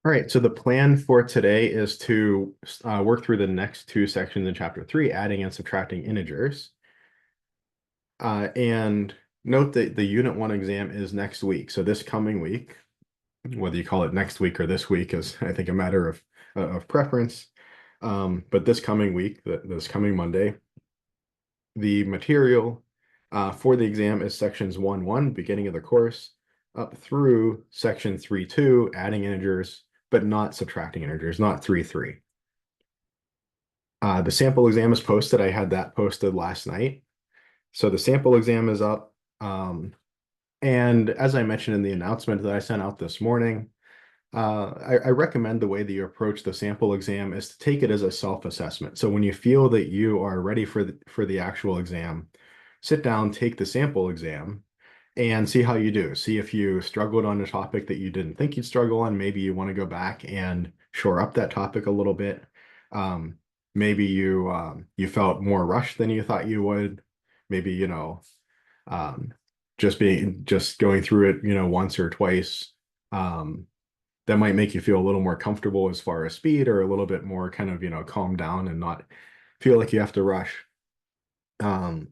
All right, so the plan for today is to work through the next two sections in chapter 3, adding and subtracting integers. And note that the Unit 1 exam is next week. So this coming week, whether you call it next week or this week is, I think, a matter of preference. But this coming week, this coming Monday, the material for the exam is sections 1-1, beginning of the course, up through section 3-2, adding integers, but not subtracting integers, not 3-3. The sample exam is posted. I had that posted last night. So the sample exam is up. And as I mentioned in the announcement that I sent out this morning, I recommend the way that you approach the sample exam is to take it as a self-assessment. So when you feel that you are ready for the actual exam, sit down, take the sample exam, and see how you do. See if you struggled on a topic that you didn't think you'd struggle on. Maybe you want to go back and shore up that topic a little bit. Maybe you felt more rushed than you thought you would. Maybe, um, just going through it, once or twice. That might make you feel a little more comfortable as far as speed, or a little bit more kind of, calm down and not feel like you have to rush. Um,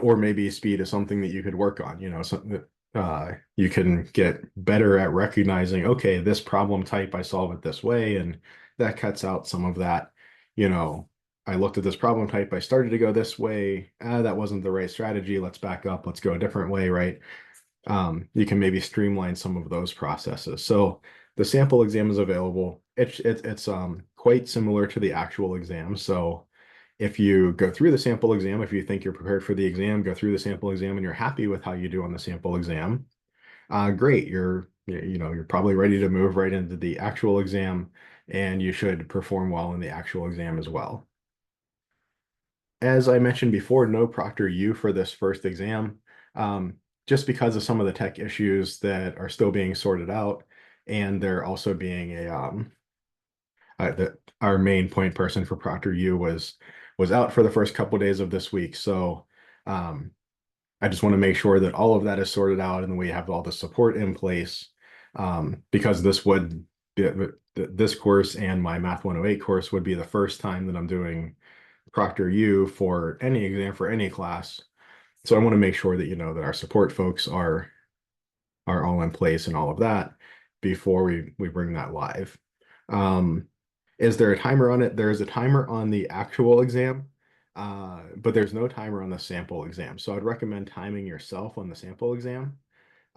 or maybe speed is something that you could work on, something that you can get better at recognizing, okay, this problem type, I solve it this way, and that cuts out some of that, you know, I looked at this problem type, I started to go this way, that wasn't the right strategy, let's back up, let's go a different way, right? You can maybe streamline some of those processes. So the sample exam is available. It's quite similar to the actual exam. So if you go through the sample exam, if you think you're prepared for the exam, go through the sample exam and you're happy with how you do on the sample exam, great. You're probably ready to move right into the actual exam, and you should perform well in the actual exam as well. As I mentioned before, no Proctor U for this first exam, just because of some of the tech issues that are still being sorted out, and there also being our main point person for Proctor U was out for the first couple of days of this week. So I just want to make sure that all of that is sorted out and we have all the support in place, because this course and my Math 108 course would be the first time that I'm doing Proctor U for any exam for any class. So I want to make sure that that our support folks are all in place and all of that before we bring that live. Um, is there a timer on it? There is a timer on the actual exam, but there's no timer on the sample exam. So I'd recommend timing yourself on the sample exam.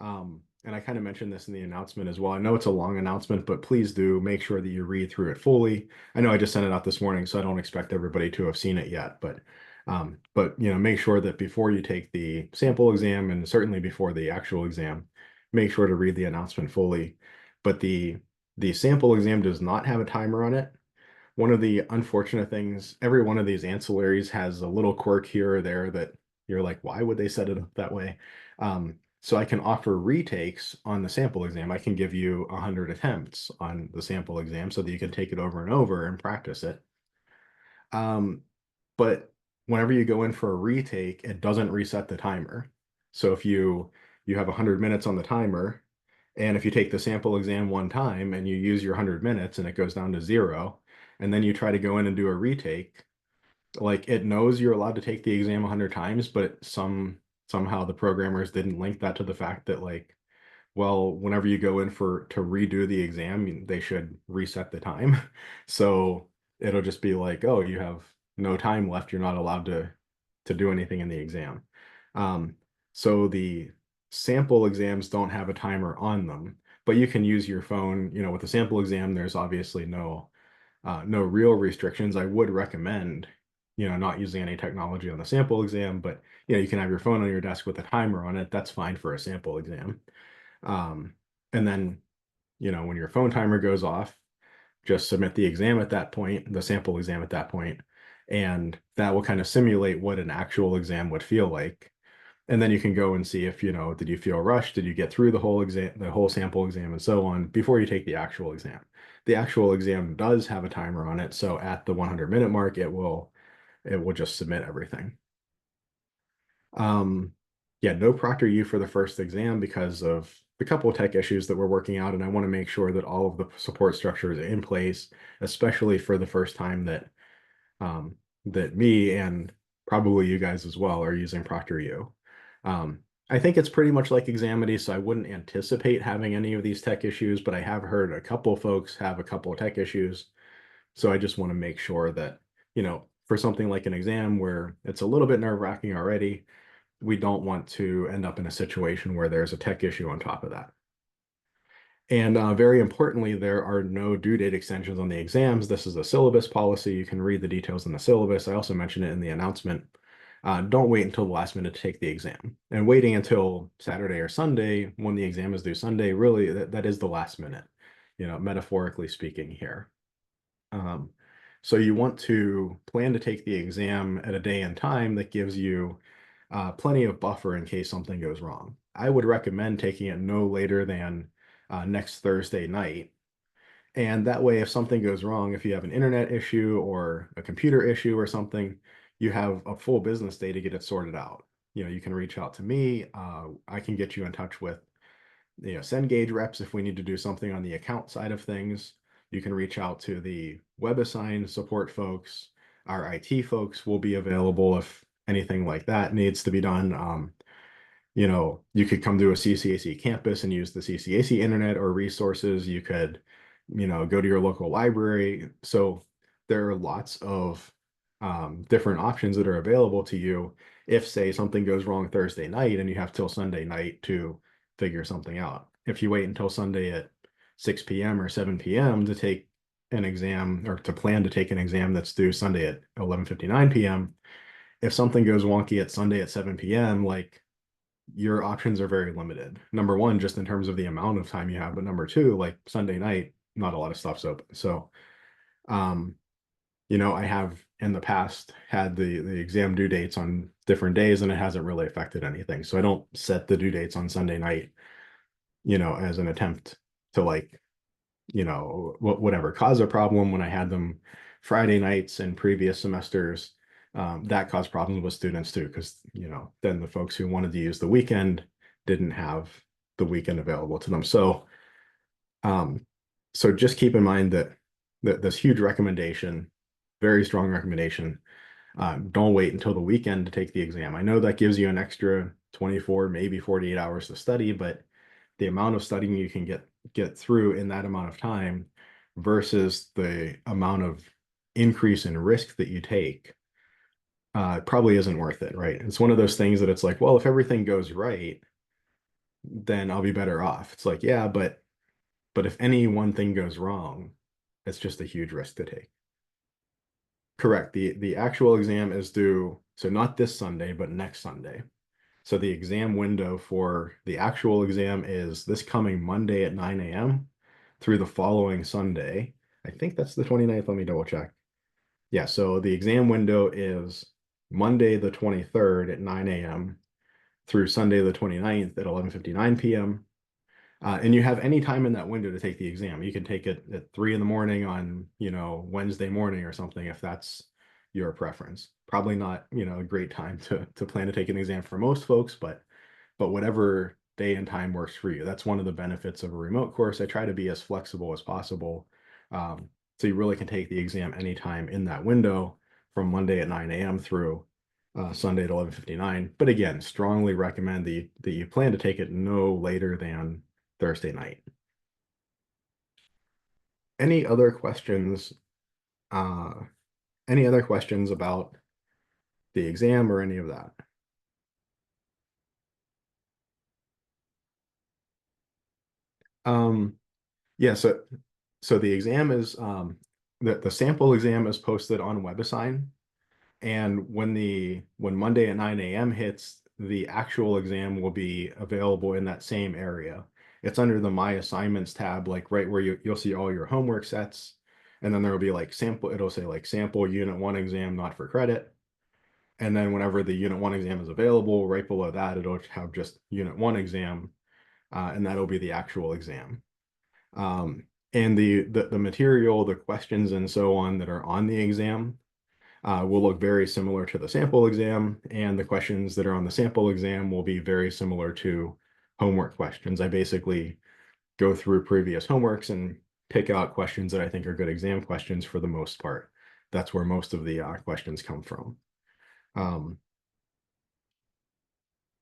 And I kind of mentioned this in the announcement as well. I know it's a long announcement, but please do make sure that you read through it fully. I know I just sent it out this morning, so I don't expect everybody to have seen it yet, but make sure that before you take the sample exam, and certainly before the actual exam, make sure to read the announcement fully. But the sample exam does not have a timer on it. One of the unfortunate things, every one of these ancillaries has a little quirk here or there that you're like, why would they set it up that way? So I can offer retakes on the sample exam. I can give you 100 attempts on the sample exam so that you can take it over and over and practice it. But whenever you go in for a retake, it doesn't reset the timer. So if you have 100 minutes on the timer, and if you take the sample exam one time and you use your 100 minutes and it goes down to 0, and then you try to go in and do a retake, like, it knows you're allowed to take the exam 100 times, but somehow the programmers didn't link that to the fact that, like, well, whenever you go in to redo the exam, they should reset the time. So it'll just be like, oh, you have no time left. You're not allowed to do anything in the exam. Um, so the sample exams don't have a timer on them, but you can use your phone. With the sample exam, there's obviously no real restrictions. I would recommend, not using any technology on the sample exam, but you can have your phone on your desk with a timer on it. That's fine for a sample exam. And then, when your phone timer goes off, just submit the exam at that point, the sample exam at that point, and that will kind of simulate what an actual exam would feel like. And then you can go and see if, did you feel rushed? Did you get through the whole exam, the whole sample exam, and so on before you take the actual exam? The actual exam does have a timer on it, so at the 100-minute mark, it will just submit everything. Um, Yeah, no Proctor U for the first exam because of the couple of tech issues that we're working out, and I want to make sure that all of the support structure is in place, especially for the first time that me and probably you guys as well are using Proctor U. I think it's pretty much like Examity, so I wouldn't anticipate having any of these tech issues, but I have heard a couple folks have a couple of tech issues. So I just want to make sure that, for something like an exam where it's a little bit nerve-wracking already, we don't want to end up in a situation where there's a tech issue on top of that. And very importantly, there are no due date extensions on the exams. This is a syllabus policy. You can read the details in the syllabus. I also mentioned it in the announcement. Don't wait until the last minute to take the exam. And waiting until Saturday or Sunday when the exam is due Sunday, really, that is the last minute, metaphorically speaking here. So you want to plan to take the exam at a day and time that gives you plenty of buffer in case something goes wrong. I would recommend taking it no later than next Thursday night. And that way, if something goes wrong, if you have an internet issue or a computer issue or something, you have a full business day to get it sorted out. You can reach out to me. I can get you in touch with Cengage reps if we need to do something on the account side of things. You can reach out to the WebAssign support folks. Our IT folks will be available if anything like that needs to be done. You could come to a CCAC campus and use the CCAC internet or resources. You could, go to your local library. So there are lots of different options that are available to you if, say, something goes wrong Thursday night and you have till Sunday night to figure something out. If you wait until Sunday at 6 p.m. or 7 p.m. to take an exam or to plan to take an exam that's due Sunday at 11:59 p.m., if something goes wonky at Sunday at 7 p.m., like your options are very limited. Number one, just in terms of the amount of time you have, but number two, like Sunday night, not a lot of stuff's open. So, I have in the past had the exam due dates on different days and it hasn't really affected anything. So I don't set the due dates on Sunday night, as an attempt to whatever cause a problem. When I had them Friday nights in previous semesters, that caused problems with students too, because then the folks who wanted to use the weekend didn't have the weekend available to them. So just keep in mind that this huge recommendation, very strong recommendation, don't wait until the weekend to take the exam. I know that gives you an extra 24, maybe 48 hours to study, but the amount of studying you can get through in that amount of time versus the amount of increase in risk that you take probably isn't worth it, right? It's one of those things that it's like, well, if everything goes right, then I'll be better off. It's like, yeah, but if any one thing goes wrong, it's just a huge risk to take. Correct. The actual exam is due, so not this Sunday, but next Sunday. So the exam window for the actual exam is this coming Monday at 9 a.m. through the following Sunday. I think that's the 29th. Let me double check. Yeah, so the exam window is Monday the 23rd at 9 a.m. through Sunday the 29th at 11:59 p.m. And you have any time in that window to take the exam. You can take it at 3 in the morning on, Wednesday morning or something if that's your preference. Probably not, a great time to plan to take an exam for most folks, but whatever day and time works for you. That's one of the benefits of a remote course. I try to be as flexible as possible. So you really can take the exam anytime in that window from Monday at 9 a.m. through Sunday at 11:59. But again, strongly recommend that you plan to take it no later than Thursday night. Any other questions? Uh, any other questions about the exam or any of that? Um, yeah, so the exam is the sample exam is posted on WebAssign. And when Monday at 9 a.m. hits, the actual exam will be available in that same area. It's under the My Assignments tab, like right where you'll see all your homework sets. And then there will be like sample, it'll say like sample unit one exam, not for credit. And then whenever the unit one exam is available, right below that, it'll have just unit one exam, and that'll be the actual exam. And the material, the questions and so on that are on the exam, will look very similar to the sample exam, and the questions that are on the sample exam will be very similar to homework questions. I basically go through previous homeworks and pick out questions that I think are good exam questions for the most part. That's where most of the questions come from.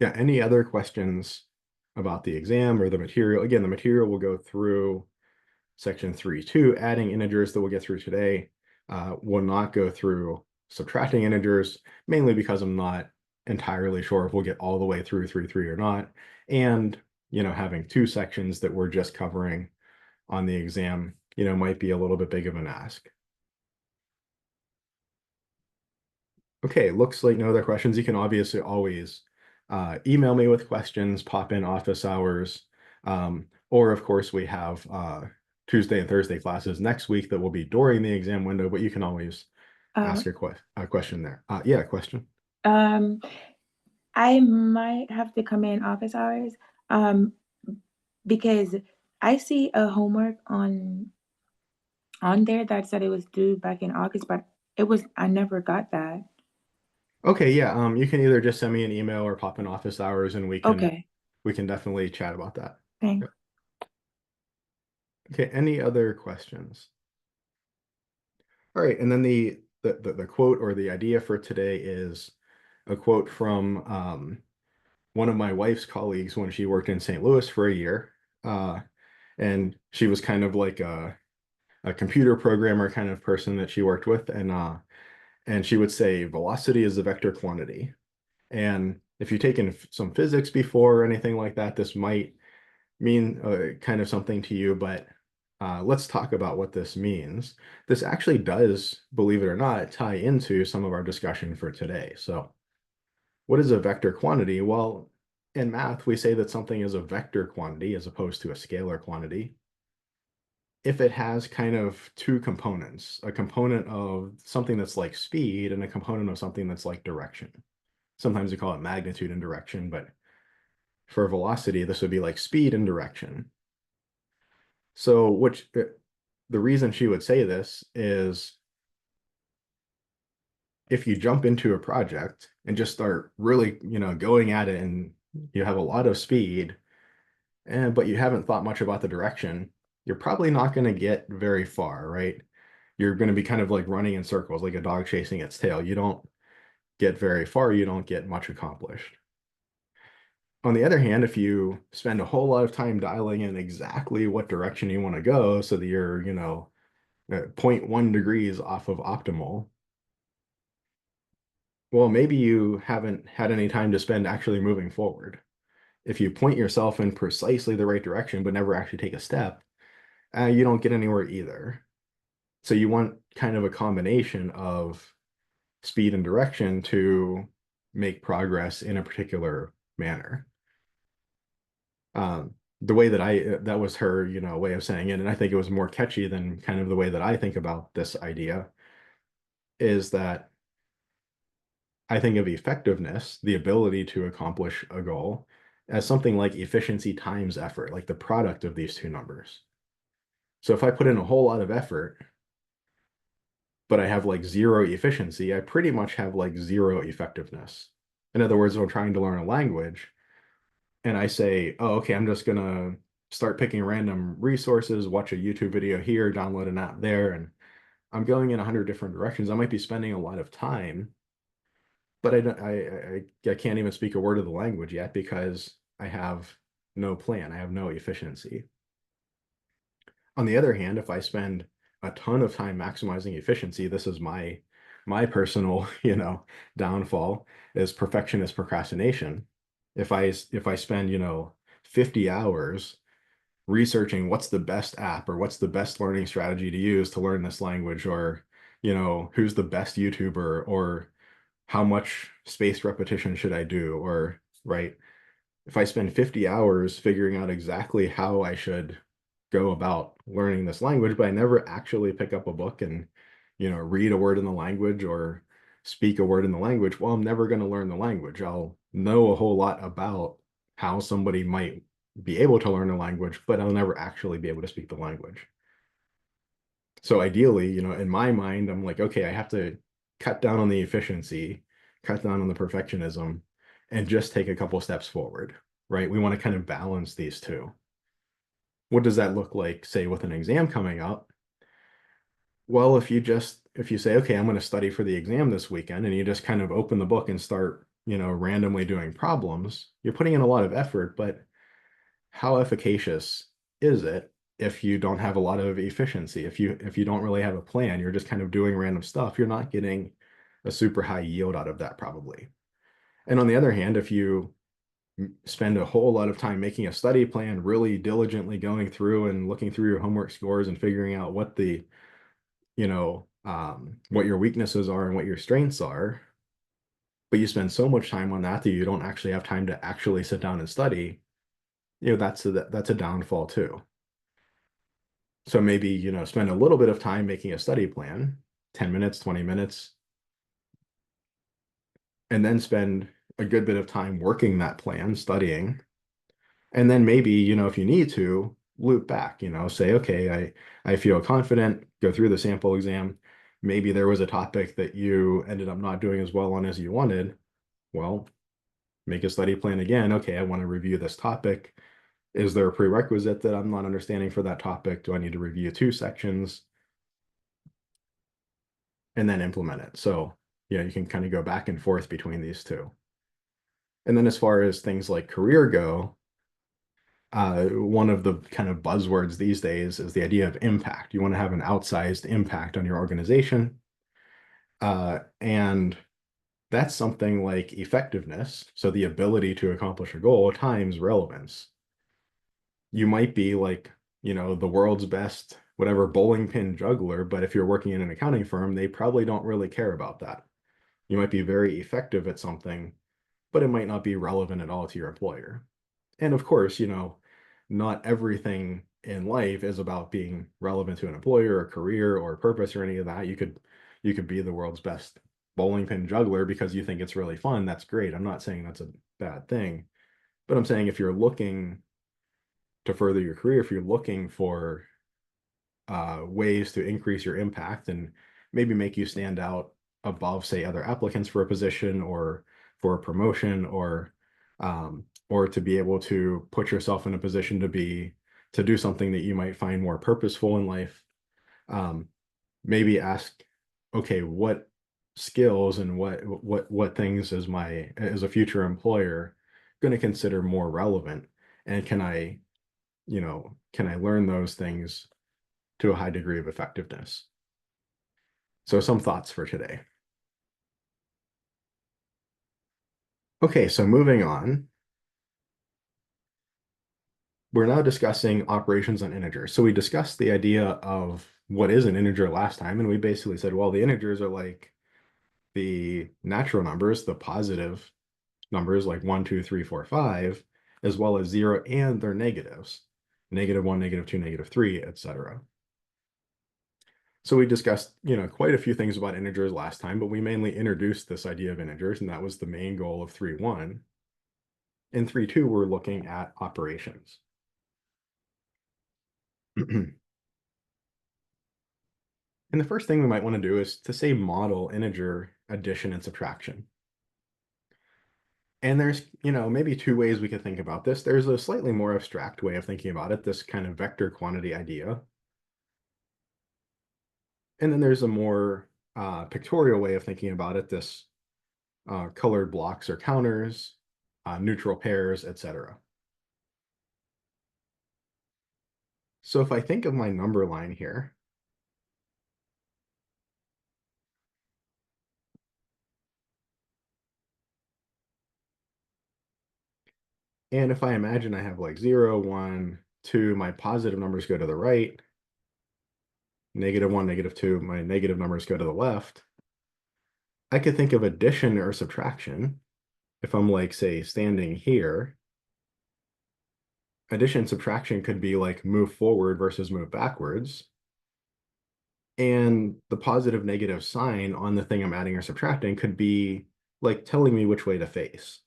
Yeah, any other questions about the exam or the material? Again, the material will go through section 3.2, adding integers that we'll get through today. We'll not go through subtracting integers, mainly because I'm not entirely sure if we'll get all the way through 3.3 or not. And, having two sections that we're just covering on the exam, might be a little bit big of an ask. Okay, looks like no other questions. You can obviously always email me with questions, pop in office hours, or of course we have Tuesday and Thursday classes next week that will be during the exam window, but you can always Um, ask a question there. Yeah, question. um, I might have to come in office hours, um, because I see a homework on there that said it was due back in August, but I never got that. Okay, yeah, you can either just send me an email or pop in office hours and Okay, we can definitely chat about that. thanks. Yep. Okay, any other questions? All right, and then the quote or the idea for today is a quote from one of my wife's colleagues when she worked in St. Louis for a year. And she was kind of like a computer programmer kind of person that she worked with. And she would say velocity is a vector quantity. And if you've taken some physics before or anything like that, this might mean kind of something to you, but let's talk about what this means. This actually does, believe it or not, tie into some of our discussion for today. So what is a vector quantity? Well, in math, we say that something is a vector quantity as opposed to a scalar quantity if it has kind of two components, a component of something that's like speed and a component of something that's like direction. Sometimes we call it magnitude and direction, but for velocity, this would be like speed and direction. So the reason she would say this is if you jump into a project and just start really, going at it and you have a lot of speed, but you haven't thought much about the direction, you're probably not going to get very far, right? You're going to be kind of like running in circles, like a dog chasing its tail. You don't get very far, you don't get much accomplished. On the other hand, if you spend a whole lot of time dialing in exactly what direction you want to go so that you're, zero point 0.1 degrees off of optimal, well, maybe you haven't had any time to spend actually moving forward. If you point yourself in precisely the right direction but never actually take a step, you don't get anywhere either. So you want kind of a combination of speed and direction to make progress in a particular manner. The way that that was her, way of saying it, and I think it was more catchy than kind of the way that I think about this idea, is that I think of effectiveness, the ability to accomplish a goal, as something like efficiency times effort, like the product of these two numbers. So if I put in a whole lot of effort, but I have like zero efficiency, I pretty much have like zero effectiveness. In other words, if I'm trying to learn a language and I say, oh, okay, I'm just gonna start picking random resources, watch a YouTube video here, download an app there, and I'm going in 100 different directions. I might be spending a lot of time, but I can't even speak a word of the language yet because I have no plan. I have no efficiency. On the other hand, if I spend a ton of time maximizing efficiency, this is my personal, downfall is perfectionist procrastination. If I spend, 50 hours researching what's the best app or what's the best learning strategy to use to learn this language or, who's the best YouTuber or how much spaced repetition should I do or right if I spend 50 hours figuring out exactly how I should go about learning this language, but I never actually pick up a book and, read a word in the language or speak a word in the language, well, I'm never going to learn the language. I'll know a whole lot about how somebody might be able to learn a language, but I'll never actually be able to speak the language. So ideally, in my mind, I'm like, okay, I have to cut down on the efficiency, cut down on the perfectionism, and just take a couple steps forward, right? We want to kind of balance these two. What does that look like, say, with an exam coming up? Well, if you say, okay, I'm going to study for the exam this weekend, and you just kind of open the book and start, randomly doing problems, you're putting in a lot of effort, but how efficacious is it if you don't have a lot of efficiency? If you don't really have a plan, you're just kind of doing random stuff, you're not getting a super high yield out of that probably. And on the other hand, if you spend a whole lot of time making a study plan, really diligently going through and looking through your homework scores and figuring out what your weaknesses are and what your strengths are, but you spend so much time on that that you don't actually have time to actually sit down and study, that's a downfall too. So maybe, spend a little bit of time making a study plan, 10 minutes, 20 minutes, and then spend a good bit of time working that plan, studying. And then maybe, if you need to, loop back, say, okay, I feel confident, go through the sample exam. Maybe there was a topic that you ended up not doing as well on as you wanted. Well, make a study plan again. Okay, I want to review this topic. Is there a prerequisite that I'm not understanding for that topic? Do I need to review two sections? And then implement it. So, you can kind of go back and forth between these two. And then as far as things like career go, one of the kind of buzzwords these days is the idea of impact. You want to have an outsized impact on your organization. And that's something like effectiveness. So the ability to accomplish a goal times relevance. You might be like, the world's best, whatever, bowling pin juggler, but if you're working in an accounting firm, they probably don't really care about that. You might be very effective at something, but it might not be relevant at all to your employer. And of course, not everything in life is about being relevant to an employer or career or purpose or any of that. You could be the world's best bowling pin juggler because you think it's really fun. That's great. I'm not saying that's a bad thing, but I'm saying if you're looking to further your career, if you're looking for ways to increase your impact and maybe make you stand out above, say, other applicants for a position or for a promotion, or to be able to put yourself in a position to do something that you might find more purposeful in life. Maybe ask, okay, what skills and what things is as a future employer going to consider more relevant, and can I learn those things to a high degree of effectiveness? So some thoughts for today. Okay, so moving on. We're now discussing operations on integers. So we discussed the idea of what is an integer last time, and we basically said, well, the integers are like the natural numbers, the positive numbers like 1, 2, 3, 4, 5, as well as 0 and their negatives, -1, -2, -3, etc. So we discussed, quite a few things about integers last time, but we mainly introduced this idea of integers, and that was the main goal of 3.1. In 3.2, we're looking at operations. And the first thing we might want to do is to say model integer addition and subtraction. And there's, maybe two ways we could think about this. There's a slightly more abstract way of thinking about it, this kind of vector quantity idea. And then there's a more pictorial way of thinking about it, this colored blocks or counters, neutral pairs, etc. So if I think of my number line here, and if I imagine I have like 0, 1, 2, my positive numbers go to the right, -1, -2, my negative numbers go to the left, I could think of addition or subtraction. If I'm like, say, standing here, addition and subtraction could be like move forward versus move backwards. And the positive negative sign on the thing I'm adding or subtracting could be like telling me which way to face.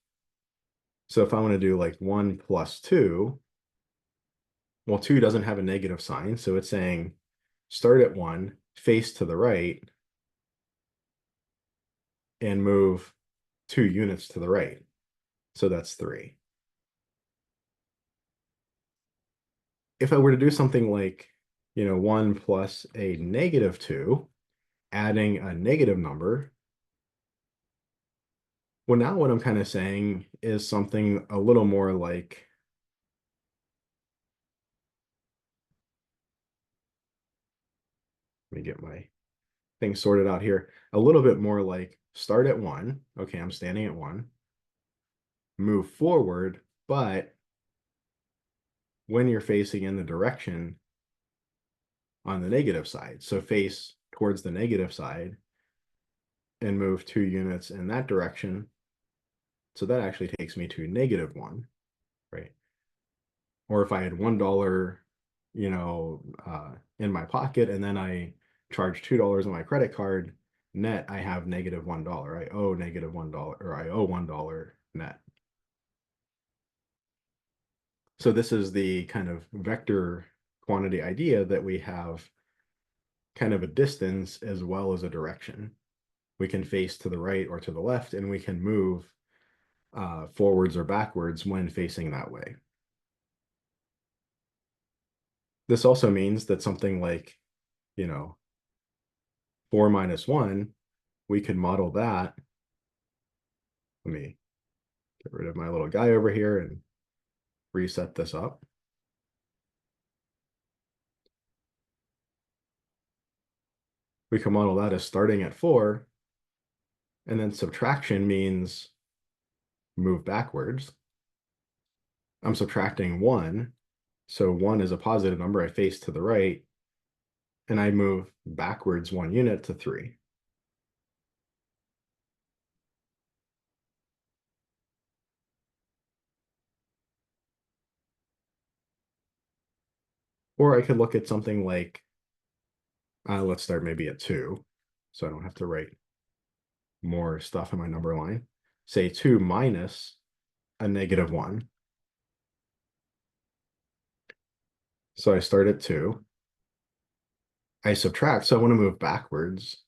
So if I want to do like 1 plus 2, well, 2 doesn't have a negative sign, so it's saying start at 1, face to the right, and move 2 units to the right. So that's 3. If I were to do something like, 1 plus a -2, adding a negative number, well, now what I'm kind of saying is something a little more like, let me get my thing sorted out here, a little bit more like start at 1. Okay, I'm standing at 1, move forward, but when you're facing in the direction on the negative side, so face towards the negative side and move 2 units in that direction. So that actually takes me to -1, right? Or if I had $1, in my pocket, and then I charge $2 on my credit card, net, I have -$1. I owe -$1, or I owe $1 net. So this is the kind of vector quantity idea that we have kind of a distance as well as a direction. We can face to the right or to the left, and we can move forwards or backwards when facing that way. This also means that something like, 4 minus 1, we could model that. Let me get rid of my little guy over here and reset this up. We can model that as starting at 4, and then subtraction means move backwards. I'm subtracting 1, so 1 is a positive number. I face to the right, and I move backwards 1 unit to 3. Or I could look at something like, let's start maybe at 2, so I don't have to write more stuff in my number line. Say 2 minus a -1. So I start at 2. I subtract, so I want to move backwards,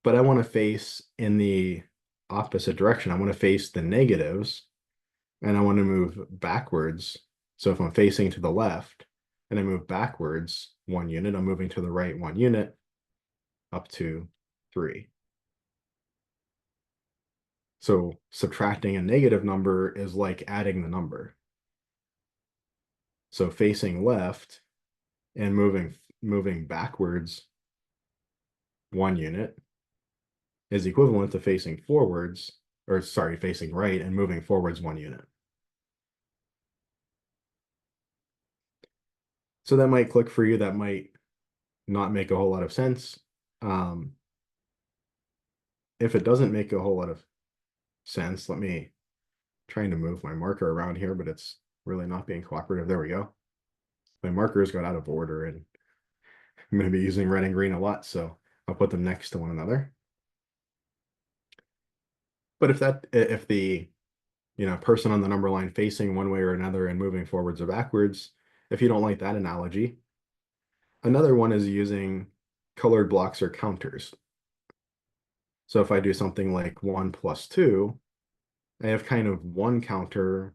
but I want to face in the opposite direction. I want to face the negatives, and I want to move backwards. So if I'm facing to the left and I move backwards 1 unit, I'm moving to the right 1 unit up to 3. So subtracting a negative number is like adding the number. So facing left and moving backwards 1 unit is equivalent to facing forwards, or sorry, facing right and moving forwards 1 unit. So that might click for you. That might not make a whole lot of sense. If it doesn't make a whole lot of sense, let me trying to move my marker around here, but it's really not being cooperative. There we go. My markers got out of order, and I'm going to be using red and green a lot, so I'll put them next to one another. But if the person on the number line facing one way or another and moving forwards or backwards, if you don't like that analogy, another one is using colored blocks or counters. So if I do something like 1 plus 2, I have kind of one counter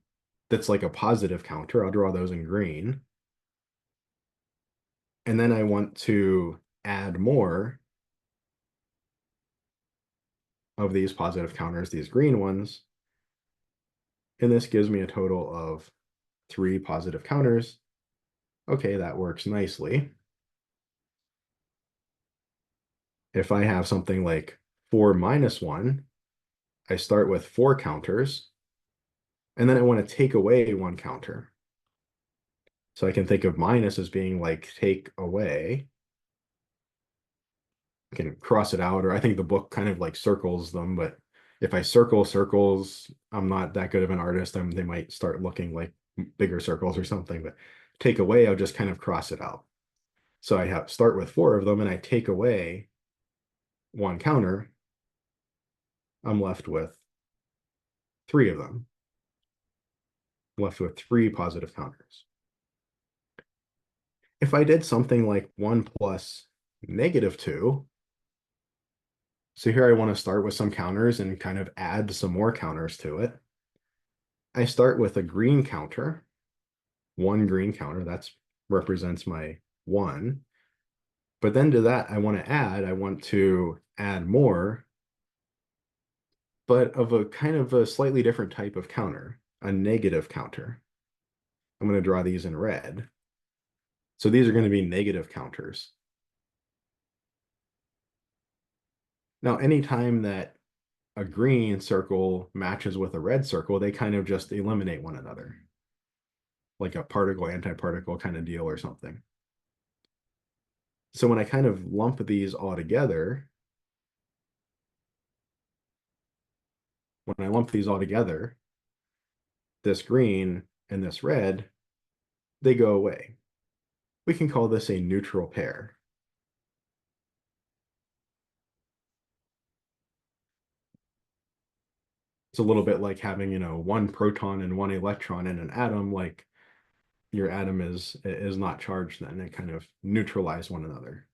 that's like a positive counter. I'll draw those in green. And then I want to add more of these positive counters, these green ones. And this gives me a total of 3 positive counters. Okay, that works nicely. If I have something like 4 minus 1, I start with 4 counters, and then I want to take away 1 counter. So I can think of minus as being like take away. I can cross it out, or I think the book kind of like circles them, but if I circle circles, I'm not that good of an artist. They might start looking like bigger circles or something, but take away, I'll just kind of cross it out. So I have start with 4 of them, and I take away 1 counter. I'm left with 3 of them. I'm left with 3 positive counters. If I did something like 1 plus -2, So here I want to start with some counters and kind of add some more counters to it. I start with a green counter, one green counter, that represents my one. But then to that, I want to add more, but of a kind of a slightly different type of counter, a negative counter. I'm going to draw these in red. So these are going to be negative counters. Now, anytime that a green circle matches with a red circle, they kind of just eliminate one another, like a particle antiparticle kind of deal or something. So when I kind of lump these all together, this green and this red, they go away. We can call this a neutral pair. It's a little bit like having, one proton and one electron in an atom, like your atom is not charged then. It kind of neutralize one another.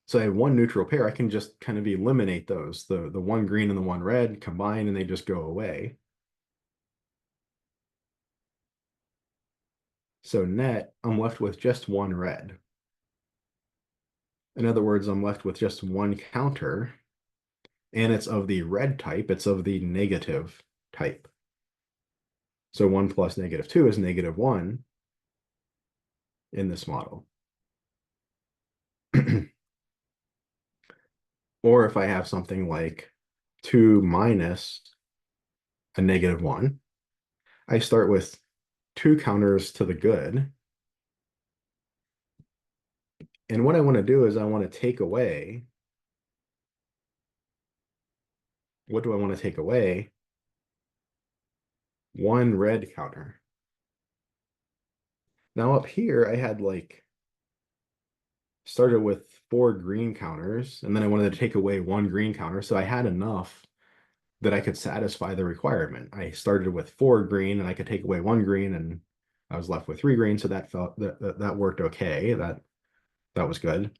So I have one neutral pair, I can just kind of eliminate those. The one green and the one red combine and they just go away. So net, I'm left with just one red. In other words, I'm left with just one counter, and it's of the red type, it's of the negative type. So 1 plus -2 is -1 in this model. Or if I have something like 2 minus a -1, I start with two counters to the good. And what I want to do is I want to take away, what do I want to take away? One red counter. Now up here, I had started with 4 green counters, and then I wanted to take away one green counter. So I had enough that I could satisfy the requirement. I started with 4 green and I could take away one green and I was left with 3 green. So that worked okay. That was good.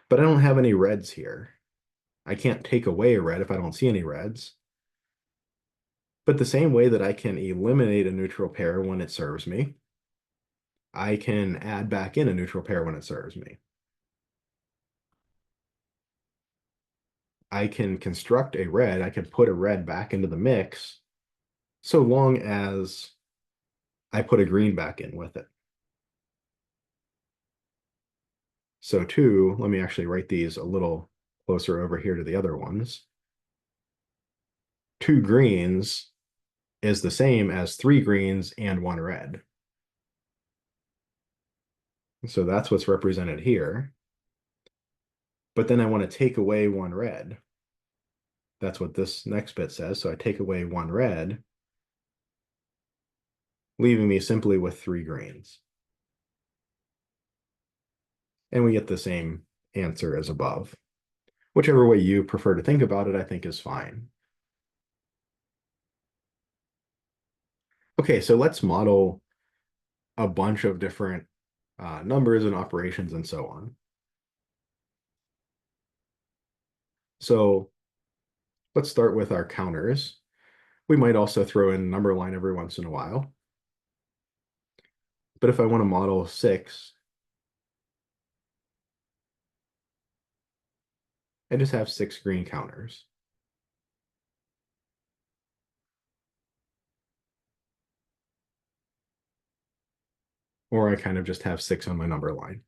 But I don't have any reds here. I can't take away a red if I don't see any reds. But the same way that I can eliminate a neutral pair when it serves me, I can add back in a neutral pair when it serves me. I can construct a red, I can put a red back into the mix so long as I put a green back in with it. So 2, let me actually write these a little closer over here to the other ones. 2 greens is the same as 3 greens and 1 red. So that's what's represented here. But then I want to take away 1 red. That's what this next bit says. So I take away 1 red, leaving me simply with 3 greens. And we get the same answer as above. Whichever way you prefer to think about it, I think is fine. Okay, so let's model a bunch of different numbers and operations and so on. So let's start with our counters. We might also throw in a number line every once in a while. But if I want to model 6, I just have 6 green counters. Or I kind of just have 6 on my number line.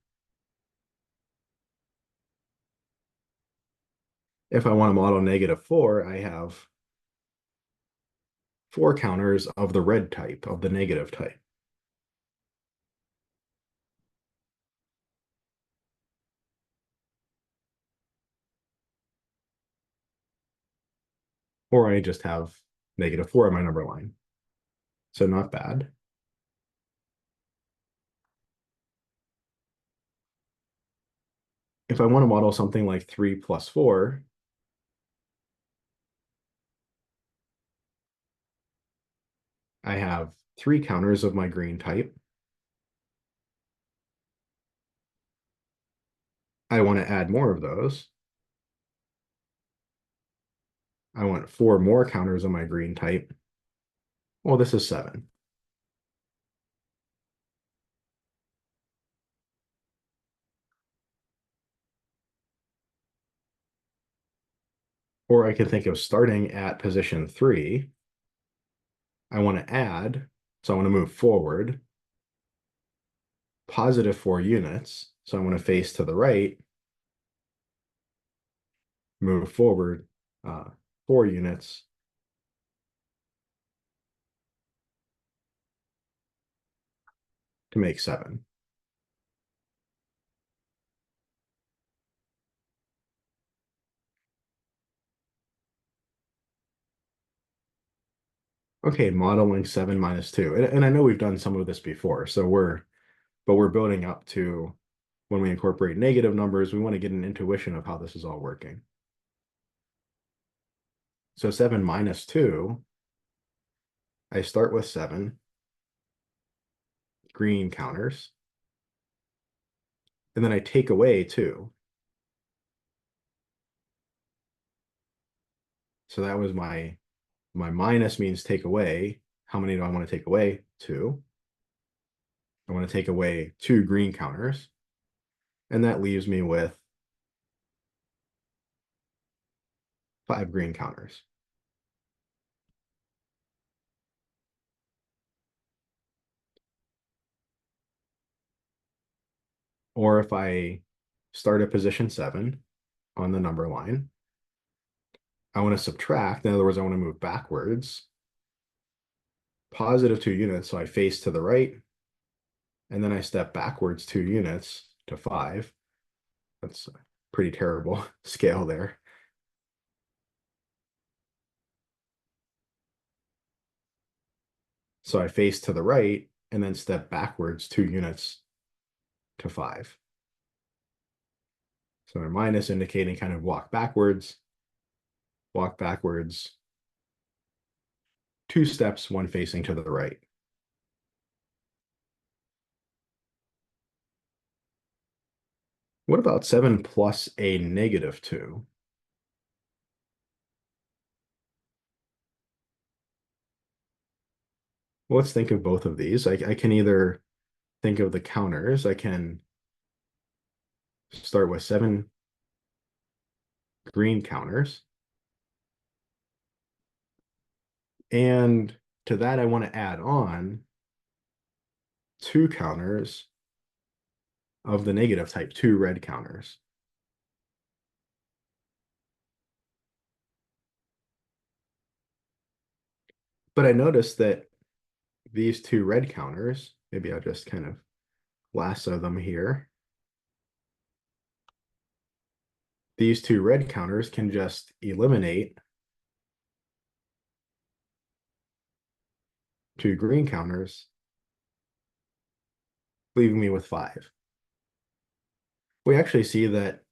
If I want to model -4, I have 4 counters of the red type, of the negative type. Or I just have -4 on my number line. So not bad. If I want to model something like 3 plus 4, I have 3 counters of my green type. I want to add more of those. I want 4 more counters on my green type. Well, this is 7. Or I can think of starting at position 3. I want to add, so I want to move forward, positive 4 units. So I want to face to the right, move forward 4 units. To make 7. Okay, modeling 7 minus 2. And I know we've done some of this before, so we're building up to when we incorporate negative numbers, we want to get an intuition of how this is all working. So 7 minus 2, I start with 7 green counters, and then I take away 2. So that was my minus means take away. How many do I want to take away? 2. I want to take away 2 green counters, and that leaves me with 5 green counters. Or if I start at position 7 on the number line, I want to subtract. In other words, I want to move backwards. Positive 2 units, so I face to the right, and then I step backwards 2 units to 5. That's a pretty terrible scale there. So I face to the right and then step backwards 2 units to 5. So a minus indicating kind of walk backwards, 2 steps, 1 facing to the right. What about 7 plus a negative 2? Well, let's think of both of these. I can either think of the counters. I can start with 7 green counters. And to that, I want to add on 2 counters of the negative type, 2 red counters. But I noticed that these 2 red counters, maybe I'll just kind of lasso them here. These 2 red counters can just eliminate 2 green counters, leaving me with 5. We actually see that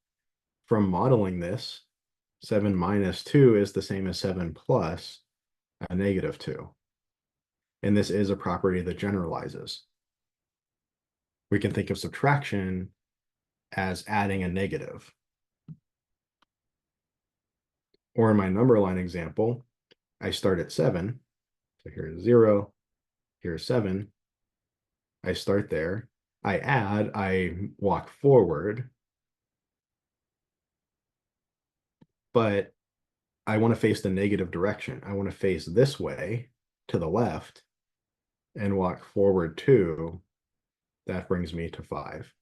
from modeling this, 7 minus 2 is the same as 7 plus a negative 2. And this is a property that generalizes. We can think of subtraction as adding a negative. Or in my number line example, I start at 7. So here's 0, here's 7. I start there. I add, I walk forward. But I want to face the negative direction. I want to face this way to the left and walk forward 2. That brings me to 5.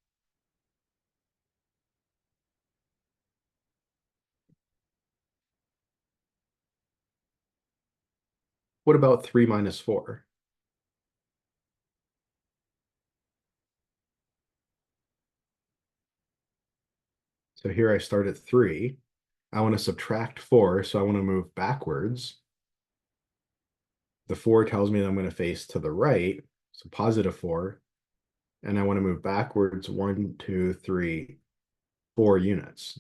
What about 3 minus 4? So here I start at 3. I want to subtract 4, so I want to move backwards. The 4 tells me that I'm going to face to the right, so positive 4. And I want to move backwards 1, 2, 3, 4 units.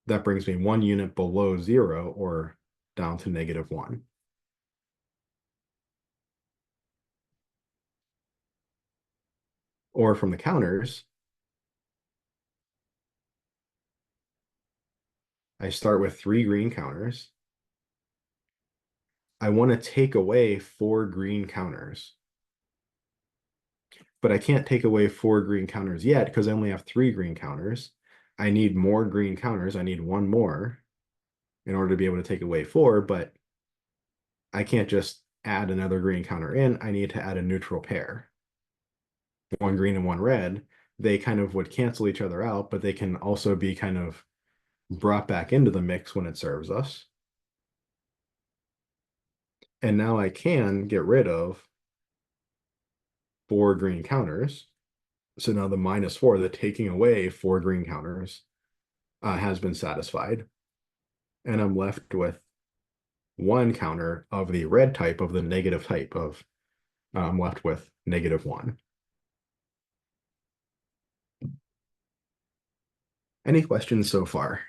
That brings me 1 unit below 0, or down to negative 1. Or from the counters, I start with 3 green counters. I want to take away 4 green counters, but I can't take away 4 green counters yet because I only have 3 green counters. I need more green counters. I need one more in order to be able to take away 4, but I can't just add another green counter in. I need to add a neutral pair, one green and one red. They kind of would cancel each other out, but they can also be kind of brought back into the mix when it serves us. And now I can get rid of 4 green counters. So now the -4, the taking away 4 green counters, has been satisfied. And I'm left with 1 counter of the red type of the negative type of, I'm left with -1. Any questions so far?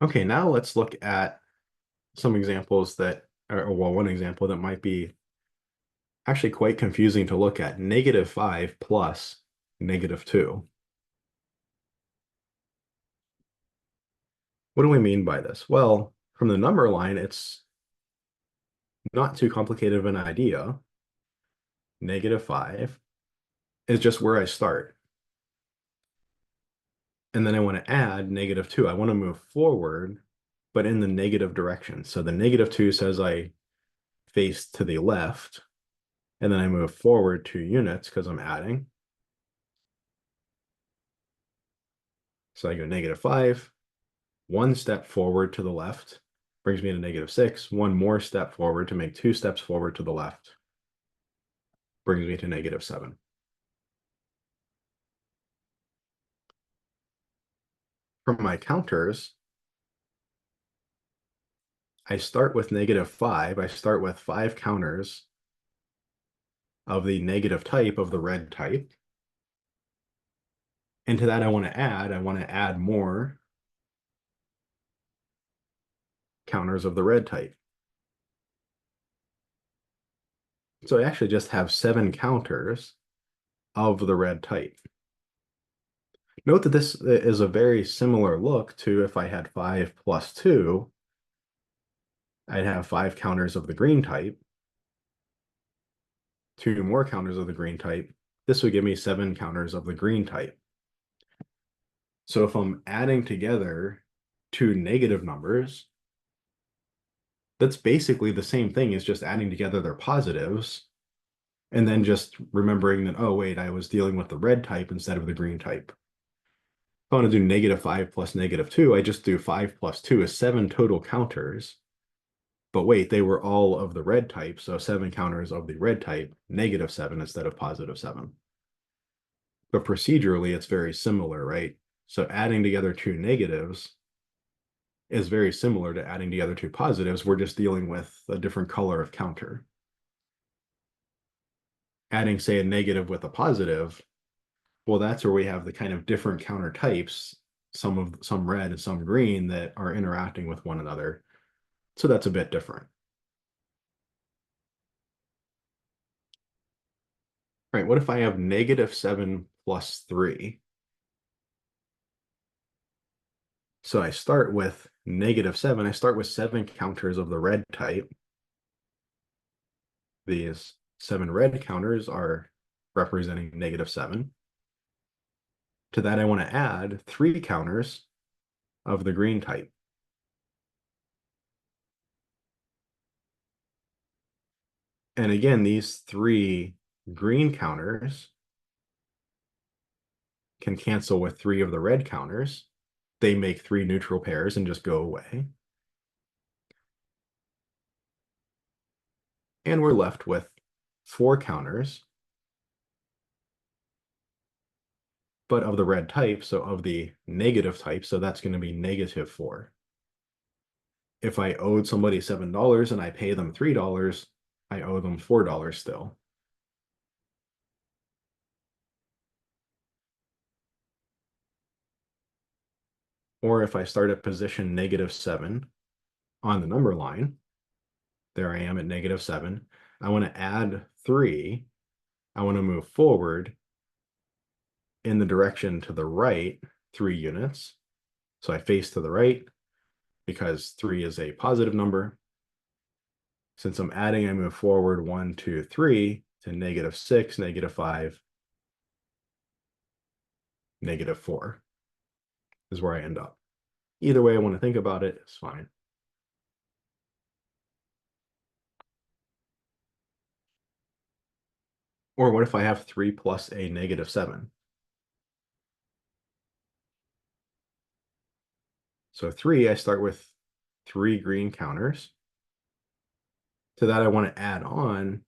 Okay, now let's look at some examples that, or well, one example that might be actually quite confusing to look at. -5 plus -2. What do we mean by this? Well, from the number line, it's not too complicated of an idea. -5 is just where I start. And then I want to add -2. I want to move forward, but in the negative direction. So the -2 says I face to the left, and then I move forward 2 units because I'm adding. So I go -5, 1 step forward to the left, brings me to -6, 1 more step forward to make 2 steps forward to the left, brings me to -7. From my counters, I start with -5. I start with 5 counters of the negative type of the red type. And to that, I want to add more counters of the red type. So I actually just have 7 counters of the red type. Note that this is a very similar look to if I had 5 plus 2, I'd have 5 counters of the green type, 2 more counters of the green type. This would give me 7 counters of the green type. So if I'm adding together 2 negative numbers, that's basically the same thing as just adding together their positives and then just remembering that, oh, wait, I was dealing with the red type instead of the green type. If I want to do -5 plus -2, I just do 5 plus 2 is 7 total counters. But wait, they were all of the red type, so 7 counters of the red type, -7 instead of +7. But procedurally, it's very similar, right? So adding together 2 negatives is very similar to adding together 2 positives. We're just dealing with a different color of counter. Adding, say, a negative with a positive, well, that's where we have the kind of different counter types, some red and some green that are interacting with one another. So that's a bit different. All right, what if I have -7 plus 3? So I start with -7. I start with 7 counters of the red type. These 7 red counters are representing -7. To that, I want to add 3 counters of the green type. And again, these 3 green counters can cancel with 3 of the red counters. They make 3 neutral pairs and just go away. And we're left with 4 counters, but of the red type, so of the negative type, so that's going to be -4. If I owed somebody $7 and I pay them $3, I owe them $4 still. Or if I start at position -7 on the number line. There I am at -7. I want to add 3. I want to move forward in the direction to the right 3 units. So I face to the right because 3 is a positive number. Since I'm adding, I move forward 1, 2, 3 to -6, -5, -4 is where I end up. Either way I want to think about it is fine. Or what if I have 3 plus a -7? So 3, I start with 3 green counters. To that, I want to add on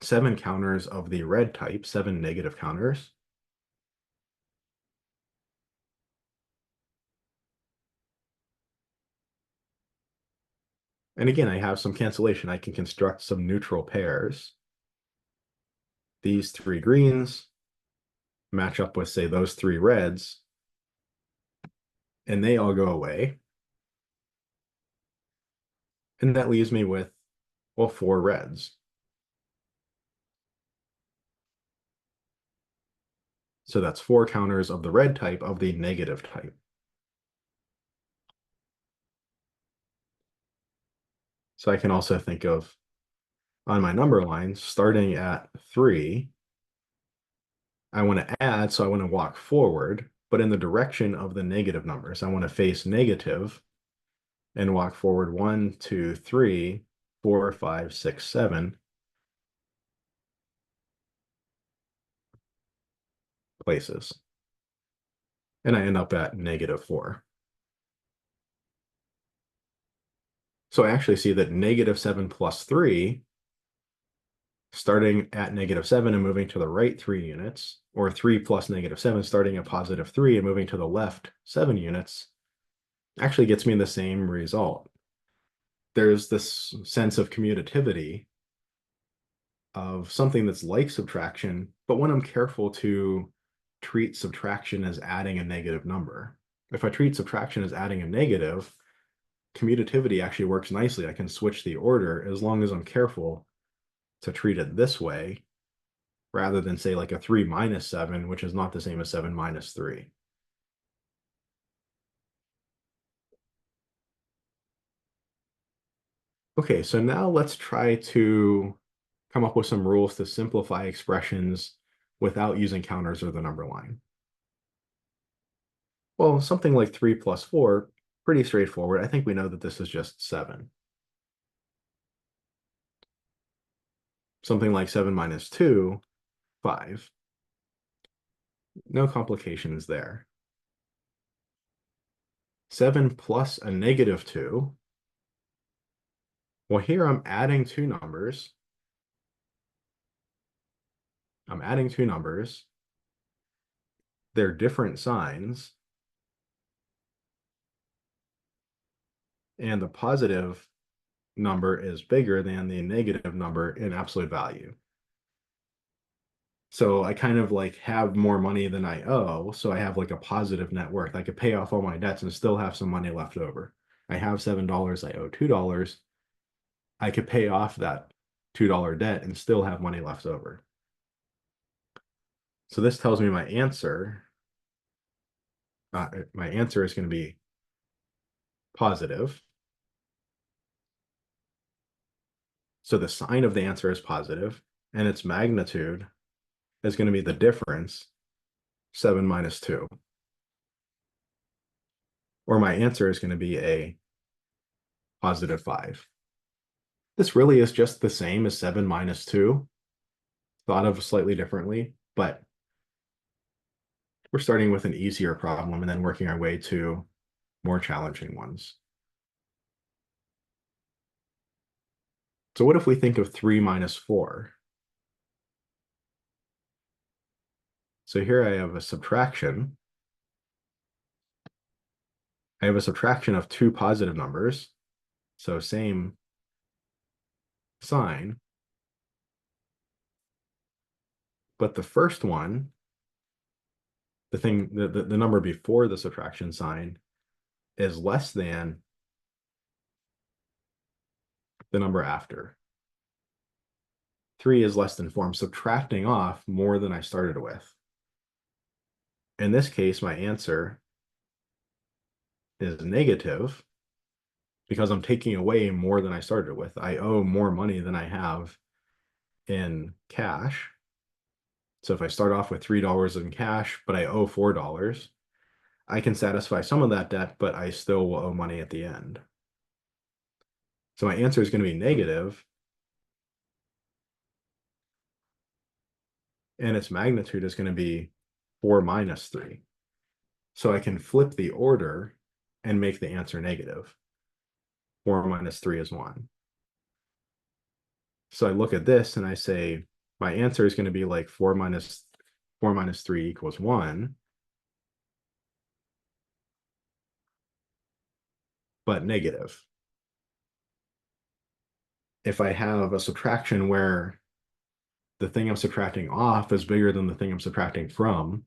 7 counters of the red type, 7 negative counters. And again, I have some cancellation. I can construct some neutral pairs. These 3 greens match up with, say, those 3 reds, and they all go away. And that leaves me with, well, 4 reds. So that's 4 counters of the red type of the negative type. So I can also think of, on my number line, starting at 3, I want to add, so I want to walk forward, but in the direction of the negative numbers. I want to face negative and walk forward 1, 2, 3, 4, 5, 6, 7 places. And I end up at -4. So I actually see that -7 plus 3, starting at -7 and moving to the right 3 units, or 3 plus -7, starting at +3 and moving to the left 7 units, actually gets me the same result. There's this sense of commutativity of something that's like subtraction, but when I'm careful to treat subtraction as adding a negative number. If I treat subtraction as adding a negative, commutativity actually works nicely. I can switch the order as long as I'm careful to treat it this way, rather than say like a 3 minus 7, which is not the same as 7 minus 3. Okay, so now let's try to come up with some rules to simplify expressions without using counters or the number line. Well, something like 3 plus 4, pretty straightforward. I think we know that this is just 7. Something like 7 minus 2, 5. No complications there. 7 plus a -2. Well, here I'm adding 2 numbers. I'm adding 2 numbers. They're different signs. And the positive number is bigger than the negative number in absolute value. So I kind of like have more money than I owe. So I have like a positive net worth. I could pay off all my debts and still have some money left over. I have $7. I owe $2. I could pay off that $2 debt and still have money left over. So this tells me my answer is going to be positive. So the sign of the answer is positive, and its magnitude is going to be the difference, 7 minus 2. Or my answer is going to be a +5. This really is just the same as 7 minus 2, thought of slightly differently, but we're starting with an easier problem and then working our way to more challenging ones. So what if we think of 3 minus 4? So here I have a subtraction. I have a subtraction of 2 positive numbers, so same sign. But the first one, the number before the subtraction sign, is less than the number after. 3 is less than 4. I'm subtracting off more than I started with. In this case, my answer is negative because I'm taking away more than I started with. I owe more money than I have in cash. So if I start off with $3 in cash, but I owe $4, I can satisfy some of that debt, but I still will owe money at the end. So my answer is going to be negative, and its magnitude is going to be 4 minus 3. So I can flip the order and make the answer negative. 4 minus 3 is 1. So I look at this and I say, my answer is going to be like 4 minus 3 equals 1, but negative. If I have a subtraction where the thing I'm subtracting off is bigger than the thing I'm subtracting from,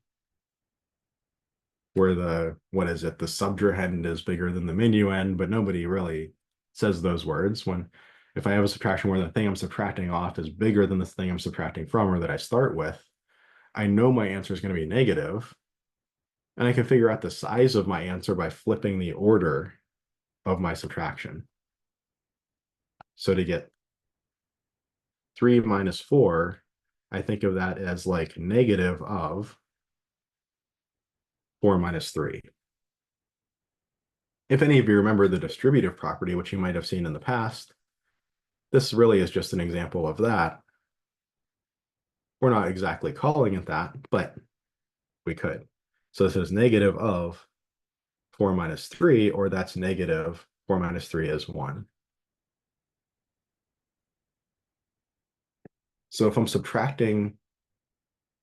where the, what is it, the subtrahend is bigger than the minuend, but nobody really says those words. When, if I have a subtraction where the thing I'm subtracting off is bigger than the thing I'm subtracting from or that I start with, I know my answer is going to be negative, and I can figure out the size of my answer by flipping the order of my subtraction. So to get 3 minus 4, I think of that as like negative of 4 minus 3. If any of you remember the distributive property, which you might have seen in the past, this really is just an example of that. We're not exactly calling it that, but we could. So this is negative of 4 minus 3, or that's negative 4 minus 3 is 1. So if I'm subtracting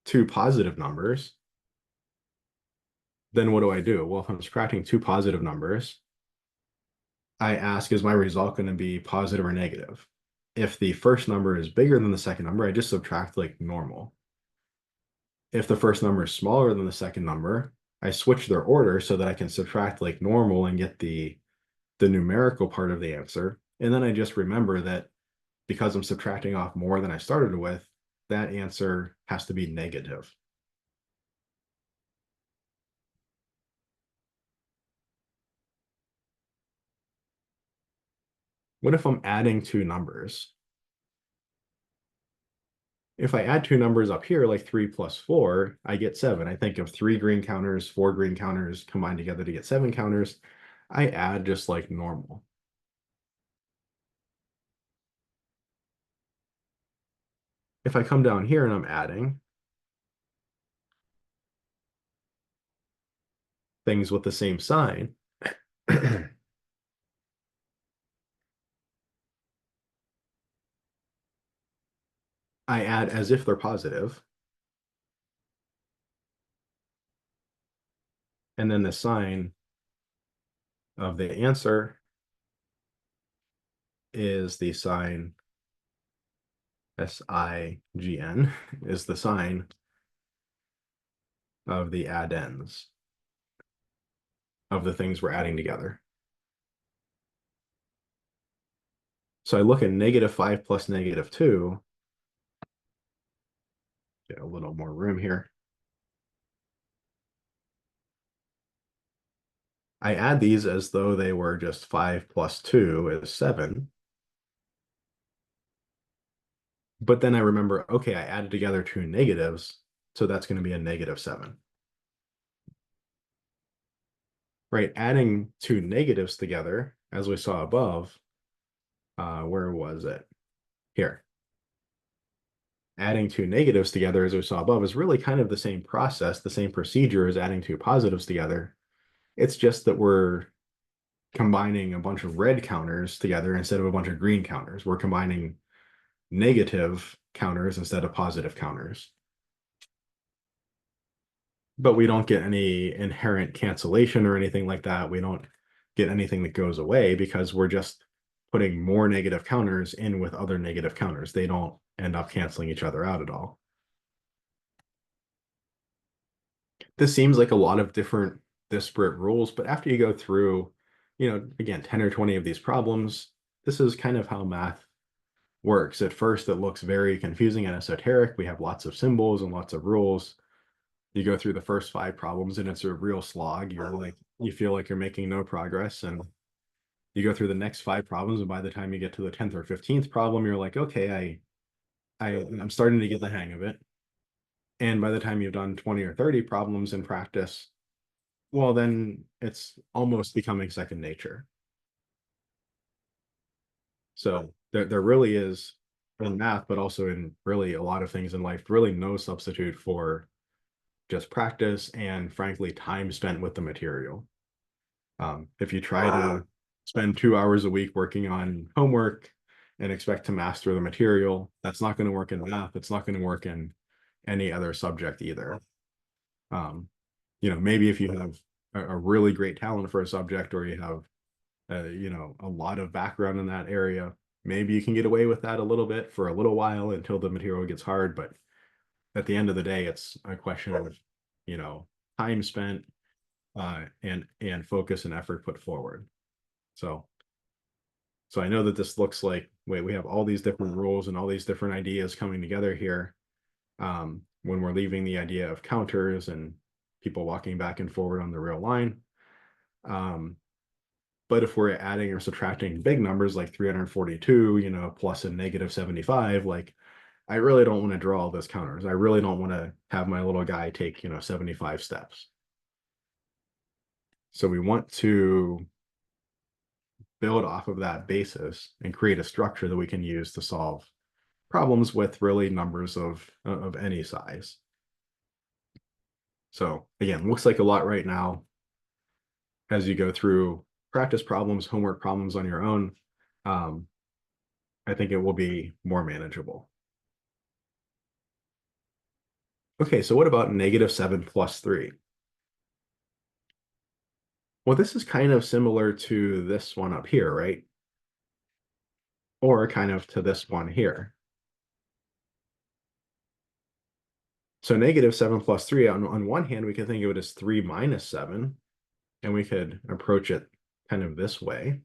two positive numbers, then what do I do? Well, if I'm subtracting two positive numbers, I ask, is my result going to be positive or negative? If the first number is bigger than the second number, I just subtract like normal. If the first number is smaller than the second number, I switch their order so that I can subtract like normal and get the numerical part of the answer. And then I just remember that because I'm subtracting off more than I started with, that answer has to be negative. What if I'm adding two numbers? If I add two numbers up here, like 3 plus 4, I get 7. I think of 3 green counters, 4 green counters combined together to get 7 counters. I add just like normal. If I come down here and I'm adding things with the same sign, I add as if they're positive. And then the sign of the answer is the sign SIGN, is the sign of the addends of the things we're adding together. So I look at negative 5 plus negative 2. Get a little more room here. I add these as though they were just 5 plus 2 is 7. But then I remember, okay, I added together two negatives, so that's going to be a negative 7. Right, adding two negatives together, as we saw above, where was it? Here. Adding two negatives together, as we saw above, is really kind of the same process, the same procedure as adding two positives together. It's just that we're combining a bunch of red counters together instead of a bunch of green counters. We're combining negative counters instead of positive counters. But we don't get any inherent cancellation or anything like that. We don't get anything that goes away because we're just putting more negative counters in with other negative counters. They don't end up canceling each other out at all. This seems like a lot of different disparate rules, but after you go through, again, 10 or 20 of these problems, this is kind of how math works. At first, it looks very confusing and esoteric. We have lots of symbols and lots of rules. You go through the first 5 problems and it's a real slog. You feel like you're making no progress. And you go through the next 5 problems, and by the time you get to the 10th or 15th problem, you're like, okay, I'm starting to get the hang of it. And by the time you've done 20 or 30 problems in practice, well, then it's almost becoming second nature. So there really is in math, but also in really a lot of things in life, really no substitute for just practice and frankly, time spent with the material. If you try to spend 2 hours a week working on homework and expect to master the material, that's not going to work in math. It's not going to work in any other subject either. Um, maybe if you have a really great talent for a subject, or you have a lot of background in that area, maybe you can get away with that a little bit for a little while until the material gets hard. But at the end of the day, it's a question of, time spent, and focus and effort put forward. So I know that this looks like, wait, we have all these different rules and all these different ideas coming together here. When we're leaving the idea of counters and people walking back and forward on the real line. But if we're adding or subtracting big numbers like 342, plus a negative 75, like I really don't want to draw all those counters. I really don't want to have my little guy take, 75 steps. So we want to build off of that basis and create a structure that we can use to solve problems with really numbers of any size. So again, looks like a lot right now as you go through practice problems, homework problems on your own. I think it will be more manageable. Okay, so what about -7 plus 3? Well, this is kind of similar to this one up here, right? Or kind of to this one here. So -7 plus 3, on one hand, we can think of it as 3 minus 7, and we could approach it kind of this way.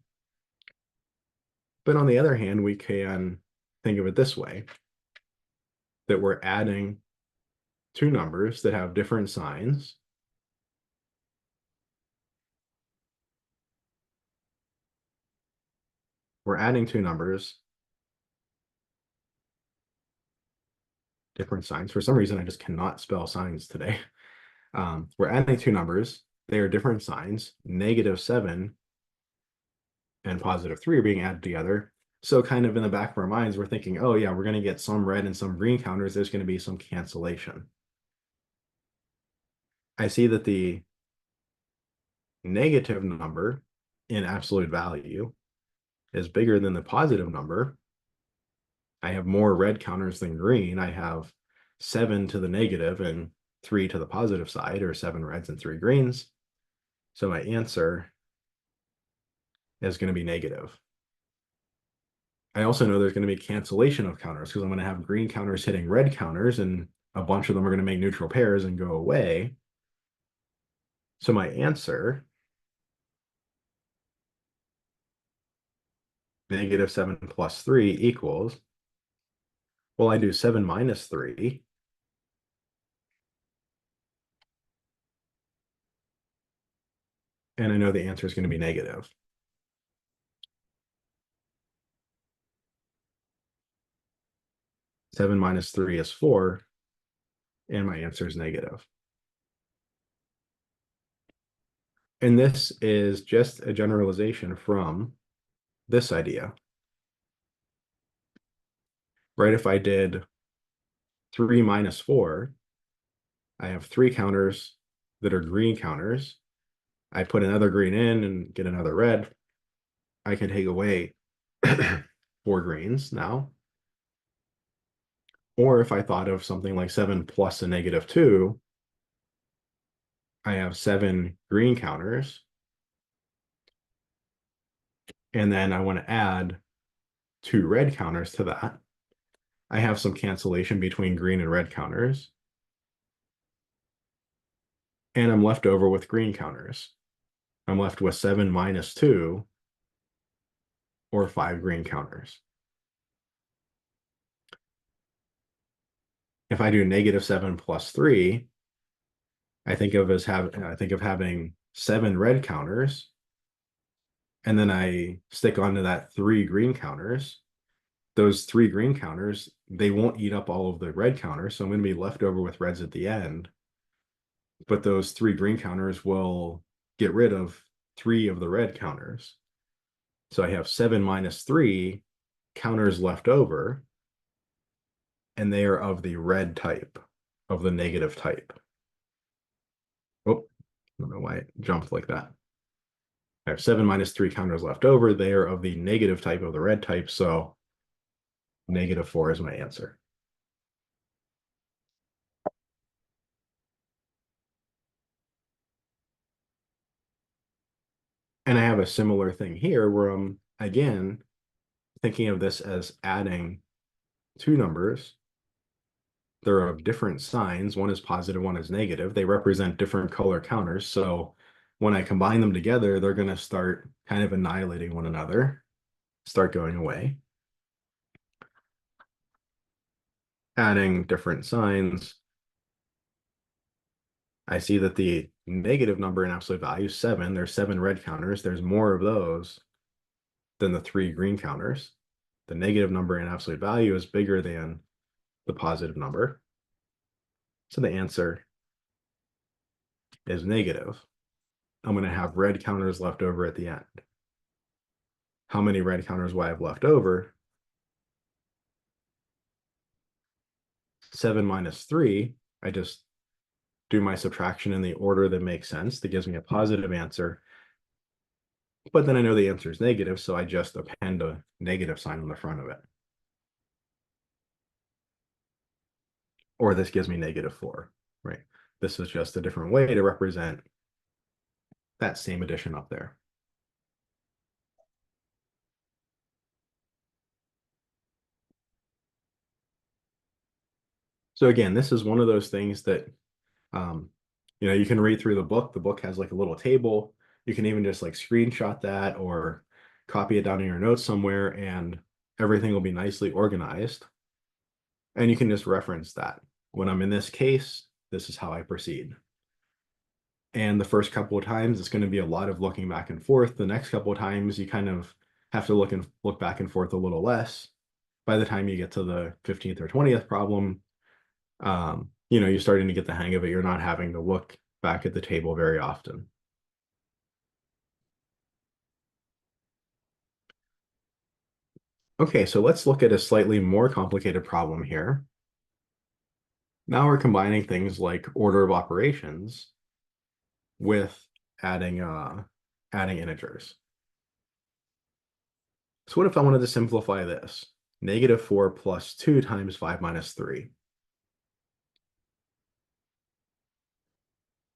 But on the other hand, we can think of it this way, that we're adding two numbers that have different signs. We're adding two numbers, different signs. For some reason, I just cannot spell signs today. We're adding two numbers. They are different signs. -7 and +3 are being added together. So kind of in the back of our minds, we're thinking, oh yeah, we're going to get some red and some green counters. There's going to be some cancellation. I see that the negative number in absolute value is bigger than the positive number. I have more red counters than green. I have 7 to the negative and 3 to the positive side, or 7 reds and 3 greens. So my answer is going to be negative. I also know there's going to be cancellation of counters because I'm going to have green counters hitting red counters, and a bunch of them are going to make neutral pairs and go away. So my answer, -7 plus 3 equals, well, I do 7 minus 3. And I know the answer is going to be negative. 7 minus 3 is 4, and my answer is negative. And this is just a generalization from this idea. Right? If I did 3 minus 4, I have 3 counters that are green counters. I put another green in and get another red. I can take away 4 greens now. Or if I thought of something like 7 plus a -2, I have 7 green counters. And then I want to add 2 red counters to that. I have some cancellation between green and red counters. And I'm left over with green counters. I'm left with 7 minus 2, or 5 green counters. If I do -7 plus 3, I think of having 7 red counters, and then I stick onto that 3 green counters. Those 3 green counters, they won't eat up all of the red counters, so I'm going to be left over with reds at the end. But those 3 green counters will get rid of 3 of the red counters. So I have 7 minus 3 counters left over, and they are of the red type, of the negative type. Oh, I don't know why it jumped like that. I have 7 minus 3 counters left over. They are of the negative type of the red type, so -4 is my answer. And I have a similar thing here where I'm, again, thinking of this as adding 2 numbers. They're of different signs. One is positive, one is negative. They represent different color counters. So when I combine them together, they're going to start kind of annihilating one another, start going away. Adding different signs, I see that the negative number in absolute value is 7. There's 7 red counters. There's more of those than the 3 green counters. The negative number in absolute value is bigger than the positive number. So the answer is negative. I'm going to have red counters left over at the end. How many red counters will I have left over? 7 minus 3. I just do my subtraction in the order that makes sense. That gives me a positive answer. But then I know the answer is negative, so I just append a negative sign on the front of it. Or this gives me -4, right? This is just a different way to represent that same addition up there. So again, this is one of those things that, you can read through the book. The book has like a little table. You can even just like screenshot that or copy it down in your notes somewhere, and everything will be nicely organized. And you can just reference that. When I'm in this case, this is how I proceed. And the first couple of times, it's going to be a lot of looking back and forth. The next couple of times, you kind of have to look back and forth a little less. By the time you get to the 15th or 20th problem, you're starting to get the hang of it. You're not having to look back at the table very often. Okay, so let's look at a slightly more complicated problem here. Now we're combining things like order of operations with adding integers. So what if I wanted to simplify this? -4 plus 2 times 5 minus 3.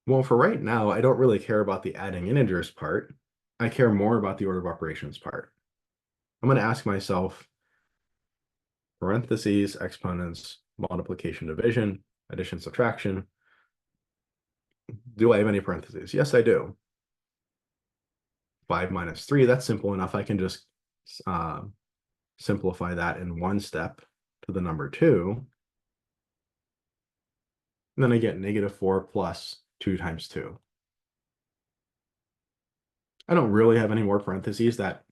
Well, for right now, I don't really care about the adding integers part. I care more about the order of operations part. I'm going to ask myself, parentheses, exponents, multiplication, division, addition, subtraction. Do I have any parentheses? Yes, I do. 5 minus 3, that's simple enough. I can just simplify that in one step to the number 2. And then I get -4 plus 2 times 2. I don't really have any more parentheses. That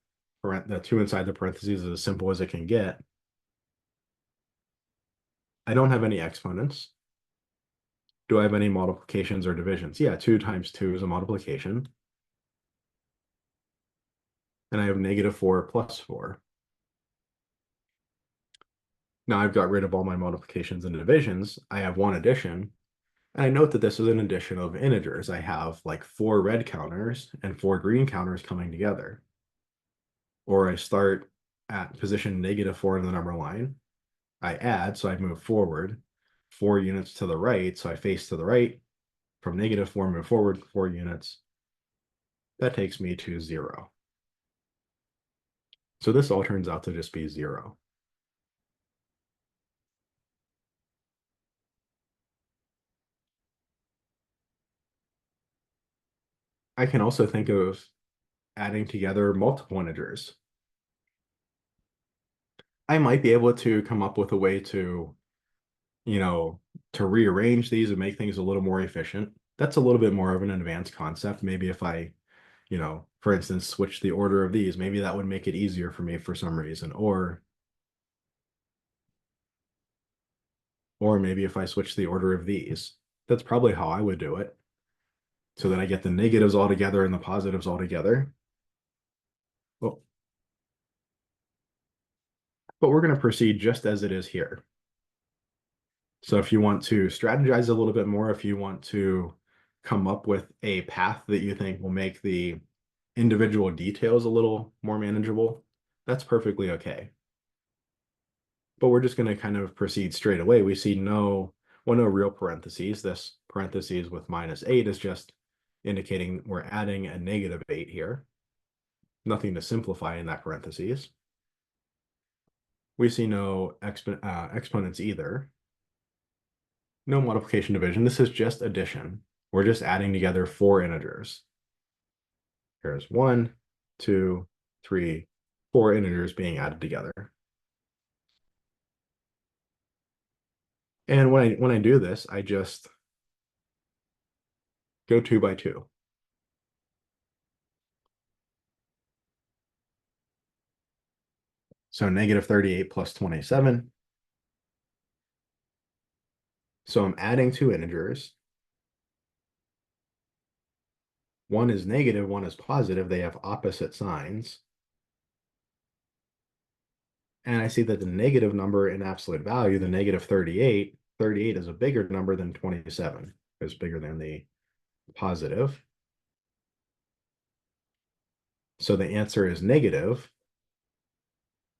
2 inside the parentheses is as simple as it can get. I don't have any exponents. Do I have any multiplications or divisions? Yeah, 2 times 2 is a multiplication. And I have -4 plus 4. Now I've got rid of all my multiplications and divisions. I have one addition. And I note that this is an addition of integers. I have like 4 red counters and 4 green counters coming together. Or I start at position -4 in the number line. I add, so I move forward 4 units to the right. So I face to the right. From -4, move forward 4 units. That takes me to 0. So this all turns out to just be 0. I can also think of adding together multiple integers. I might be able to come up with a way to, you know, to rearrange these and make things a little more efficient. That's a little bit more of an advanced concept. Maybe if I, for instance, switch the order of these, maybe that would make it easier for me for some reason. Or maybe if I switch the order of these, that's probably how I would do it. So that I get the negatives all together and the positives all together. Well, but we're going to proceed just as it is here. So if you want to strategize a little bit more, if you want to come up with a path that you think will make the individual details a little more manageable, that's perfectly okay. But we're just going to kind of proceed straight away. We see no real parentheses. This parentheses with -8 is just indicating we're adding a -8 here. Nothing to simplify in that parentheses. We see no exponents either. No multiplication division. This is just addition. We're just adding together 4 integers. Here's 1, 2, 3, 4 integers being added together. And when I do this, I just go 2 by 2. So -38 plus 27. So I'm adding 2 integers. One is negative, one is positive. They have opposite signs. And I see that the negative number in absolute value, the -38, 38 is a bigger number than 27. It's bigger than the positive. So the answer is negative.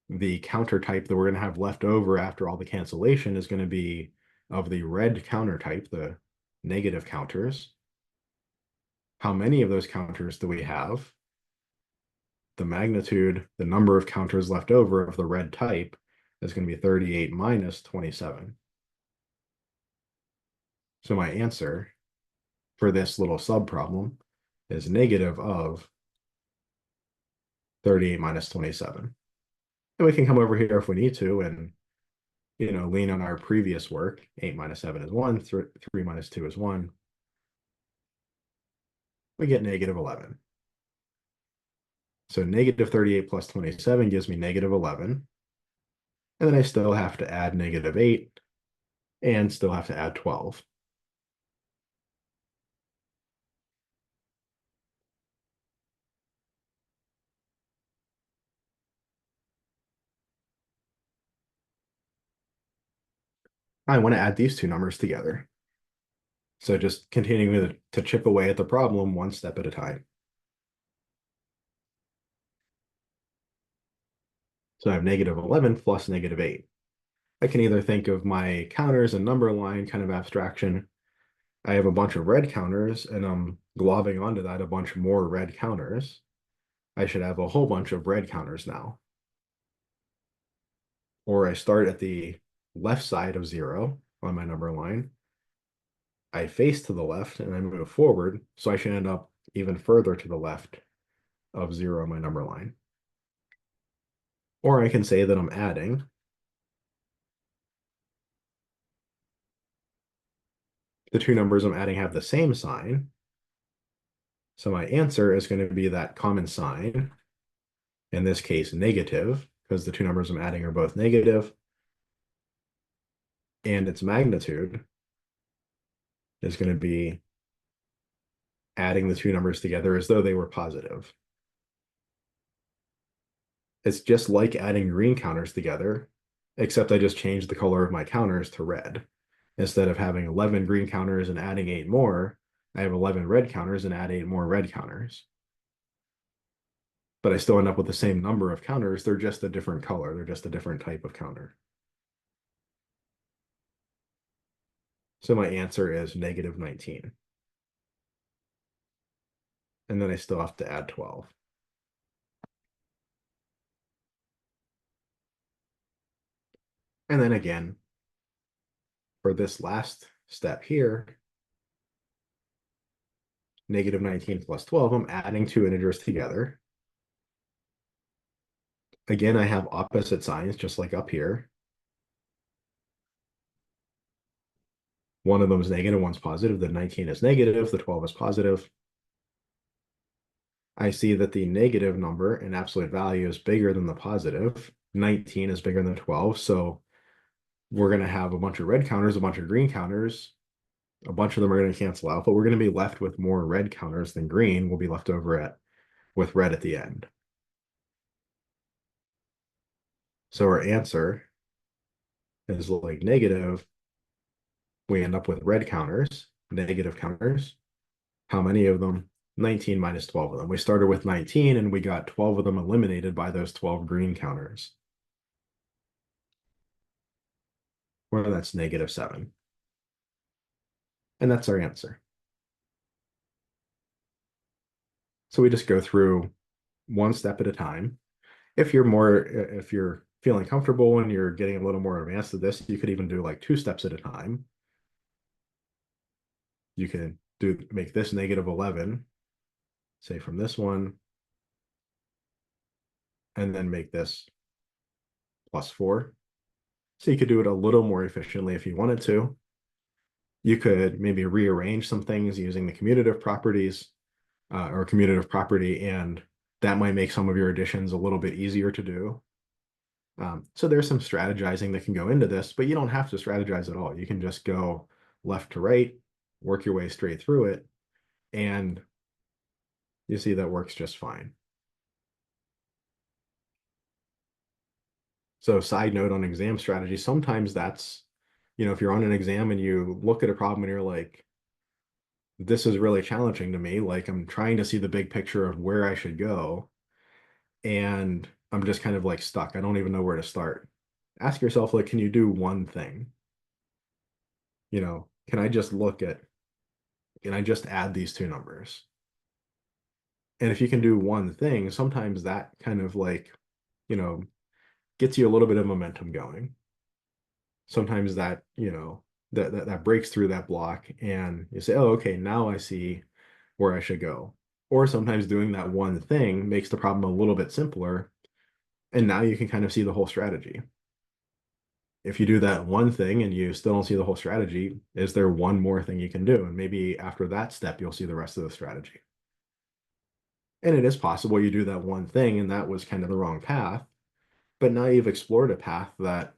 The counter type that we're going to have left over after all the cancellation is going to be of the red counter type, the negative counters. How many of those counters do we have? The magnitude, the number of counters left over of the red type is going to be 38 minus 27. So my answer for this little subproblem is negative of 38 minus 27. And we can come over here if we need to and, lean on our previous work. 8 minus 7 is 1, 3 minus 2 is 1. We get -11. So -38 plus 27 gives me -11. And then I still have to add -8 and still have to add 12. I want to add these two numbers together. So just continuing to chip away at the problem one step at a time. So I have -11 plus -8. I can either think of my counters and number line kind of abstraction. I have a bunch of red counters and I'm globbing onto that a bunch more red counters. I should have a whole bunch of red counters now. Or I start at the left side of 0 on my number line. I face to the left and I move forward, so I should end up even further to the left of 0 on my number line. Or I can say that I'm adding the two numbers I'm adding have the same sign. So my answer is going to be that common sign, in this case negative, because the two numbers I'm adding are both negative, and its magnitude is going to be adding the two numbers together as though they were positive. It's just like adding green counters together, except I just changed the color of my counters to red. Instead of having 11 green counters and adding 8 more, I have 11 red counters and add 8 more red counters. But I still end up with the same number of counters. They're just a different color. They're just a different type of counter. So my answer is -19. And then I still have to add 12. And then again, for this last step here, -19 plus 12, I'm adding two integers together. Again, I have opposite signs, just like up here. One of them is negative, one's positive. The 19 is negative, the 12 is positive. I see that the negative number in absolute value is bigger than the positive. 19 is bigger than 12. So we're going to have a bunch of red counters, a bunch of green counters. A bunch of them are going to cancel out, but we're going to be left with more red counters than green. We'll be left over with red at the end. So our answer is like negative. We end up with red counters, negative counters. How many of them? 19 minus 12 of them. We started with 19 and we got 12 of them eliminated by those 12 green counters. Well, that's negative 7. And that's our answer. So we just go through one step at a time. If you're feeling comfortable and you're getting a little more advanced at this, you could even do like 2 steps at a time. You can make this negative 11, say from this one, and then make this plus 4. So you could do it a little more efficiently if you wanted to. You could maybe rearrange some things using the commutative properties or commutative property, and that might make some of your additions a little bit easier to do. So there's some strategizing that can go into this, but you don't have to strategize at all. You can just go left to right, work your way straight through it, and you see that works just fine. So side note on exam strategy, sometimes that's, if you're on an exam and you look at a problem and you're like, this is really challenging to me. Like I'm trying to see the big picture of where I should go. And I'm just kind of like stuck. I don't even know where to start. Ask yourself, like, can you do one thing? Can I just can I just add these 2 numbers? And if you can do one thing, sometimes that kind of like, you know, gets you a little bit of momentum going. Sometimes that, that breaks through that block and you say, oh, okay, now I see where I should go. Or sometimes doing that one thing makes the problem a little bit simpler. And now you can kind of see the whole strategy. If you do that one thing and you still don't see the whole strategy, is there one more thing you can do? And maybe after that step, you'll see the rest of the strategy. And it is possible you do that one thing and that was kind of the wrong path, but now you've explored a path that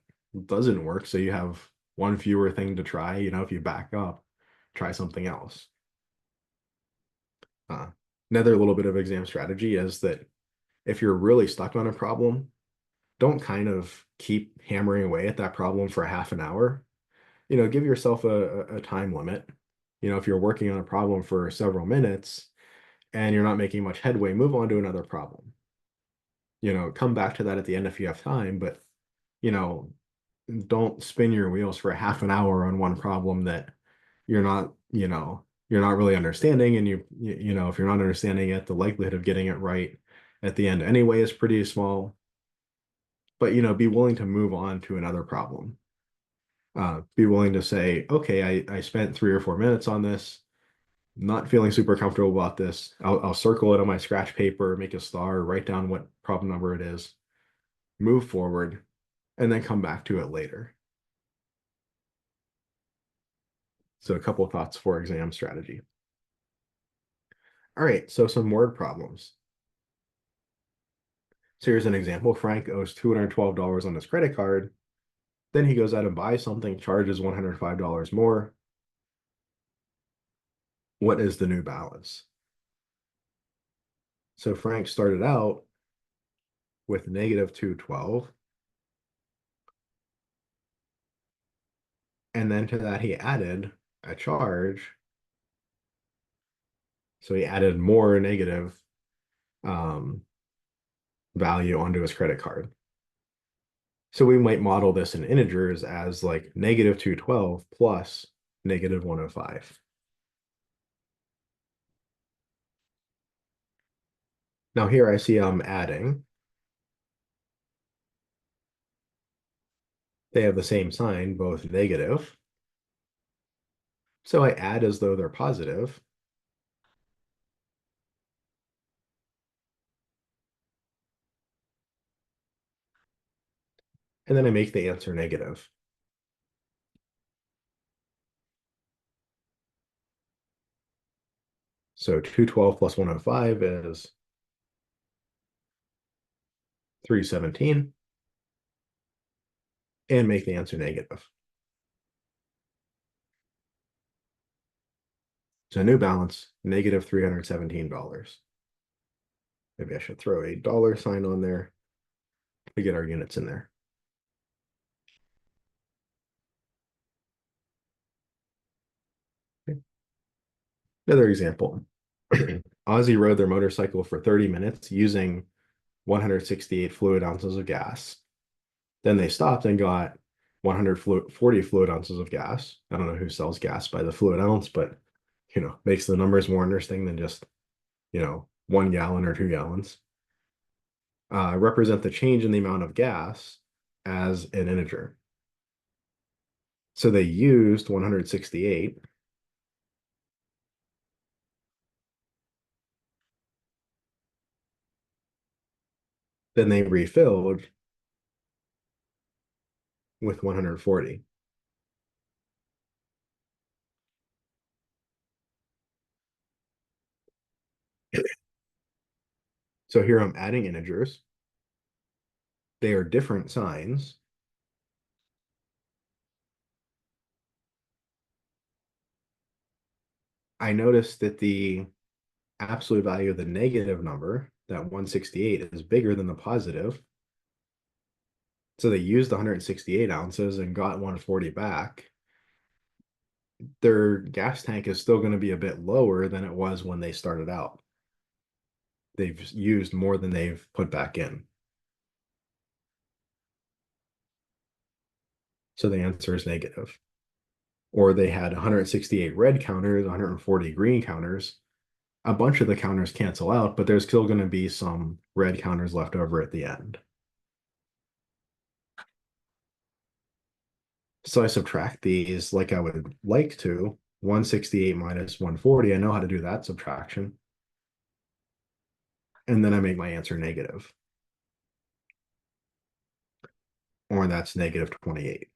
doesn't work. So you have one fewer thing to try. If you back up, try something else. Uh, Another little bit of exam strategy is that if you're really stuck on a problem, don't kind of keep hammering away at that problem for half an hour. Give yourself a time limit. If you're working on a problem for several minutes and you're not making much headway, move on to another problem. Come back to that at the end if you have time, but you know, don't spin your wheels for half an hour on one problem that you're not, you're not really understanding. And if you're not understanding it, the likelihood of getting it right at the end anyway is pretty small. But be willing to move on to another problem. Be willing to say, okay, I spent 3 or 4 minutes on this, not feeling super comfortable about this. I'll circle it on my scratch paper, make a star, write down what problem number it is, move forward, and then come back to it later. So a couple of thoughts for exam strategy. All right, so some word problems. So here's an example. Frank owes $212 on his credit card. Then he goes out and buys something, charges $105 more. What is the new balance? So Frank started out with negative 212. And then to that, he added a charge. So he added more negative um, value onto his credit card. So we might model this in integers as like negative 212 plus negative 105. Now here I see I'm adding. They have the same sign, both negative. So I add as though they're positive. and then I make the answer negative. So 212 plus 105 is 317, and make the answer negative. So new balance, negative $317. Maybe I should throw a dollar sign on there to get our units in there. Okay. Another example. Aussie rode their motorcycle for 30 minutes using 168 fluid ounces of gas. Then they stopped and got 140 fluid ounces of gas. I don't know who sells gas by the fluid ounce, but makes the numbers more interesting than just 1 gallon or 2 gallons. Represent the change in the amount of gas as an integer. So they used 168. Then they refilled with 140. So here I'm adding integers. They are different signs. I notice that the absolute value of the negative number, that 168, is bigger than the positive. So they used 168 ounces and got 140 back. Their gas tank is still going to be a bit lower than it was when they started out. They've used more than they've put back in. So the answer is negative. Or they had 168 red counters, 140 green counters. A bunch of the counters cancel out, but there's still going to be some red counters left over at the end. So I subtract these like I would like to. 168 minus 140, I know how to do that subtraction. And then I make my answer negative. Or that's negative 28.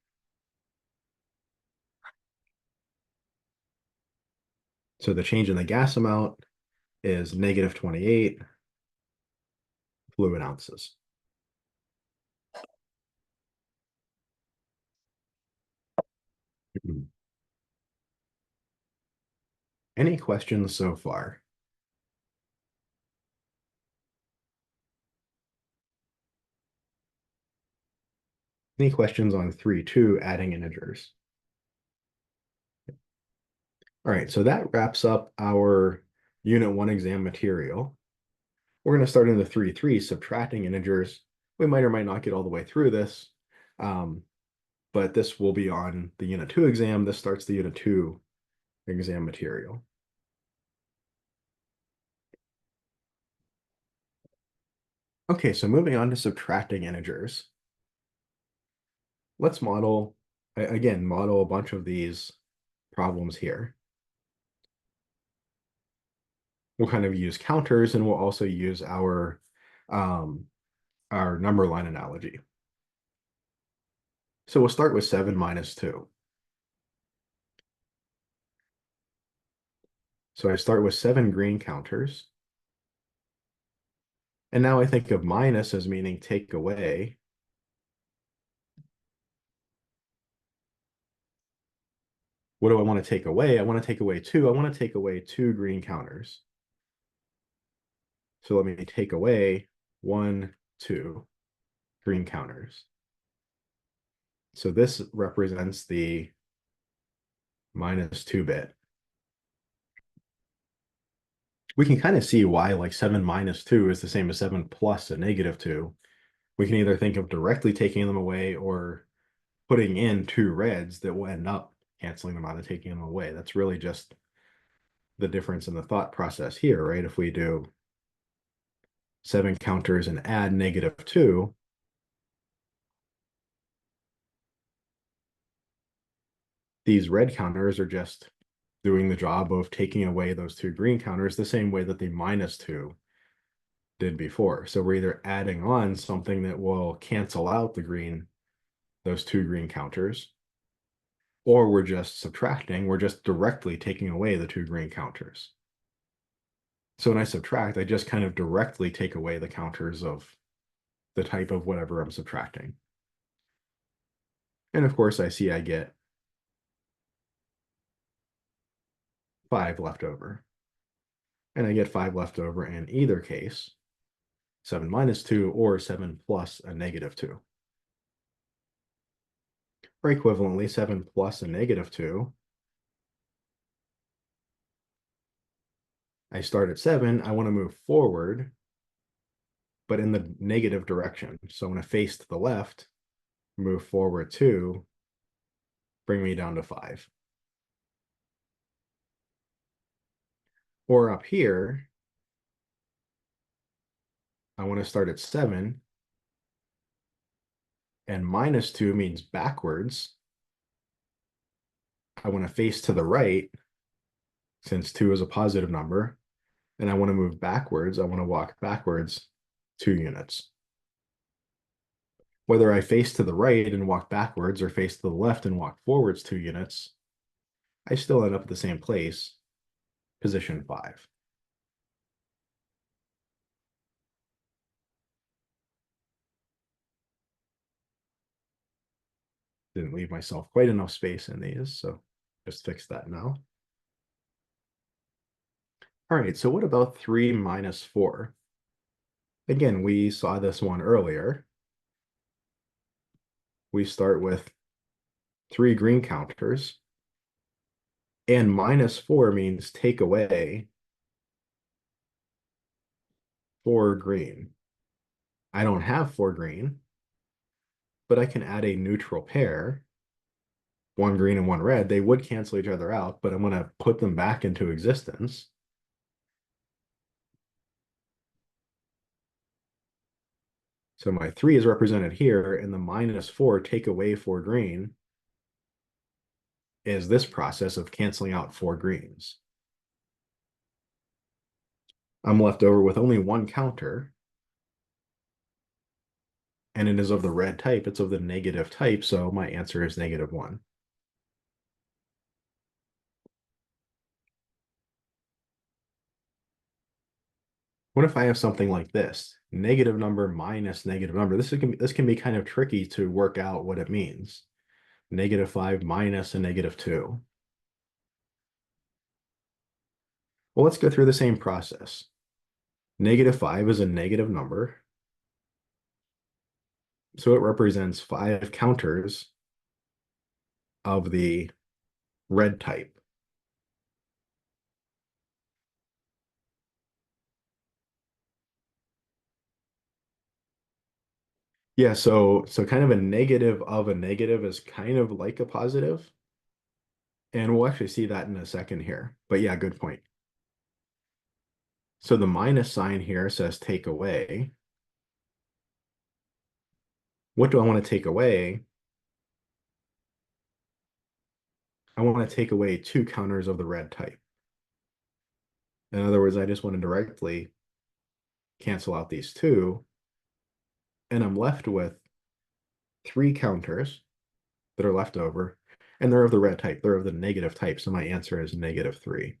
So the change in the gas amount is negative 28 fluid ounces. Any questions so far? Any questions on 3.2, adding integers? All right, so that wraps up our Unit 1 exam material. We're going to start into 3.3, subtracting integers. We might or might not get all the way through this, but this will be on the Unit 2 exam. This starts the Unit 2 exam material. Okay, so moving on to subtracting integers. Let's model, again, model a bunch of these problems here. We'll kind of use counters, and we'll also use our number line analogy. So we'll start with 7 minus 2. So I start with 7 green counters. And now I think of minus as meaning take away. What do I want to take away? I want to take away 2. I want to take away 2 green counters. So let me take away 1, 2 green counters. So this represents the minus 2 bit. We can kind of see why like 7 minus 2 is the same as 7 plus a negative 2. We can either think of directly taking them away or putting in 2 reds that will end up canceling them out and taking them away. That's really just the difference in the thought process here, right? If we do 7 counters and add negative 2, these red counters are just doing the job of taking away those 2 green counters the same way that the minus 2 did before. So we're either adding on something that will cancel out the green those two green counters, or we're just subtracting, we're just directly taking away the two green counters. So when I subtract, I just kind of directly take away the counters of the type of whatever I'm subtracting. And of course, I see I get 5 left over. And I get 5 left over in either case, 7 minus 2 or 7 plus a negative 2. Or equivalently, 7 plus a negative 2. I start at 7, I want to move forward, but in the negative direction. So I'm going to face to the left, move forward 2, bring me down to 5. Or up here, I want to start at 7, and minus 2 means backwards. I want to face to the right, since 2 is a positive number, and I want to move backwards. I want to walk backwards 2 units. Whether I face to the right and walk backwards or face to the left and walk forwards 2 units, I still end up at the same place, position 5. Didn't leave myself quite enough space in these, so just fix that now. All right, so what about 3 minus 4? Again, we saw this one earlier. We start with 3 green counters, and minus 4 means take away 4 green. I don't have 4 green, but I can add a neutral pair, 1 green and 1 red. They would cancel each other out, but I'm going to put them back into existence. So my 3 is represented here, and the minus 4 take away 4 green is this process of canceling out 4 greens. I'm left over with only 1 counter, and it is of the red type. It's of the negative type, so my answer is -1. What if I have something like this? Negative number minus negative number. This can be kind of tricky to work out what it means. -5 minus a -2. Well, let's go through the same process. -5 is a negative number, so it represents 5 counters of the red type. Yeah, so kind of a negative of a negative is kind of like a positive. And we'll actually see that in a second here. But yeah, good point. So the minus sign here says take away. What do I want to take away? I want to take away 2 counters of the red type. In other words, I just want to directly cancel out these 2. And I'm left with 3 counters that are left over. And they're of the red type. They're of the negative type. So my answer is -3.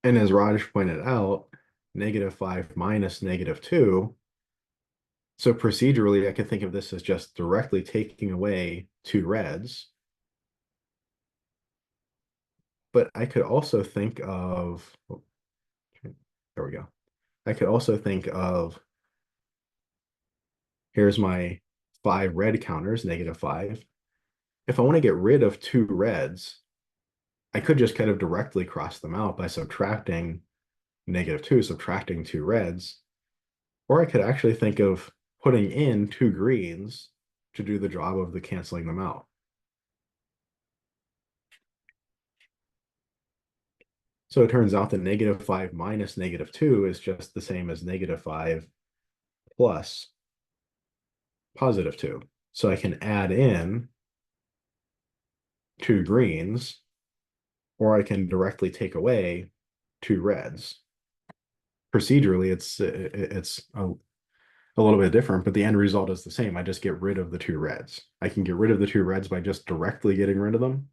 And as Raj pointed out, -5 minus -2. So procedurally, I could think of this as just directly taking away 2 reds. But I could also think of, oh, there we go. I could also think of, here's my 5 red counters, -5. If I want to get rid of 2 reds, I could just kind of directly cross them out by subtracting -2, subtracting 2 reds. Or I could actually think of putting in 2 greens to do the job of the canceling them out. So it turns out that -5 minus -2 is just the same as -5 plus +2. So I can add in 2 greens, or I can directly take away 2 reds. Procedurally, it's a little bit different, but the end result is the same. I just get rid of the two reds. I can get rid of the two reds by just directly getting rid of them,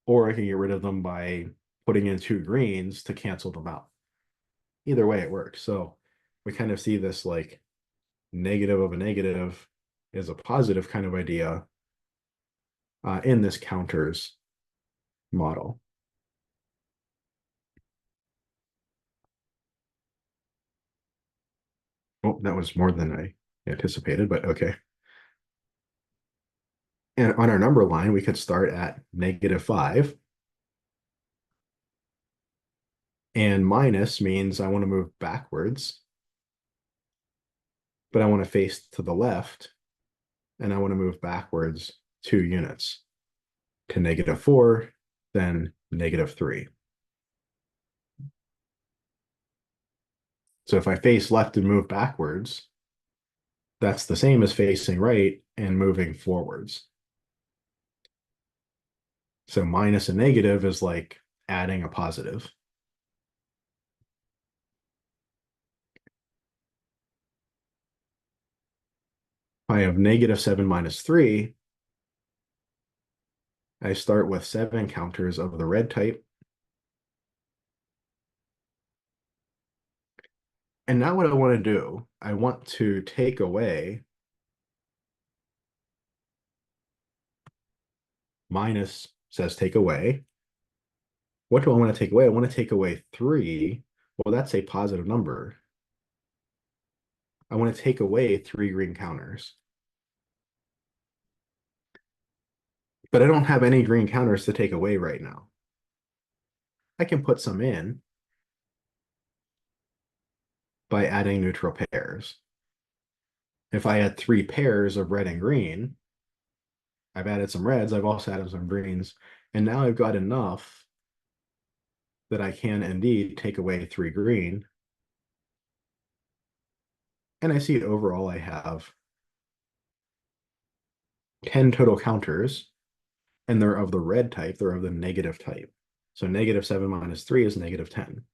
or I can get rid of them by putting in two greens to cancel them out. Either way, it works. So we kind of see this like negative of a negative is a positive kind of idea in this counters model. Oh, that was more than I anticipated, but okay. And on our number line, we could start at -5. And minus means I want to move backwards, but I want to face to the left, and I want to move backwards 2 units to -4, then -3. So if I face left and move backwards, that's the same as facing right and moving forwards. So minus a negative is like adding a positive. I have -7 minus 3. I start with 7 counters of the red type. And now what I want to do, I want to take away minus says take away. What do I want to take away? I want to take away 3. Well, that's a positive number. I want to take away 3 green counters. But I don't have any green counters to take away right now. I can put some in by adding neutral pairs. If I add 3 pairs of red and green, I've added some reds, I've also added some greens, and now I've got enough that I can indeed take away 3 green. And I see overall I have 10 total counters, and they're of the red type, they're of the negative type. So -7 minus 3 is -10.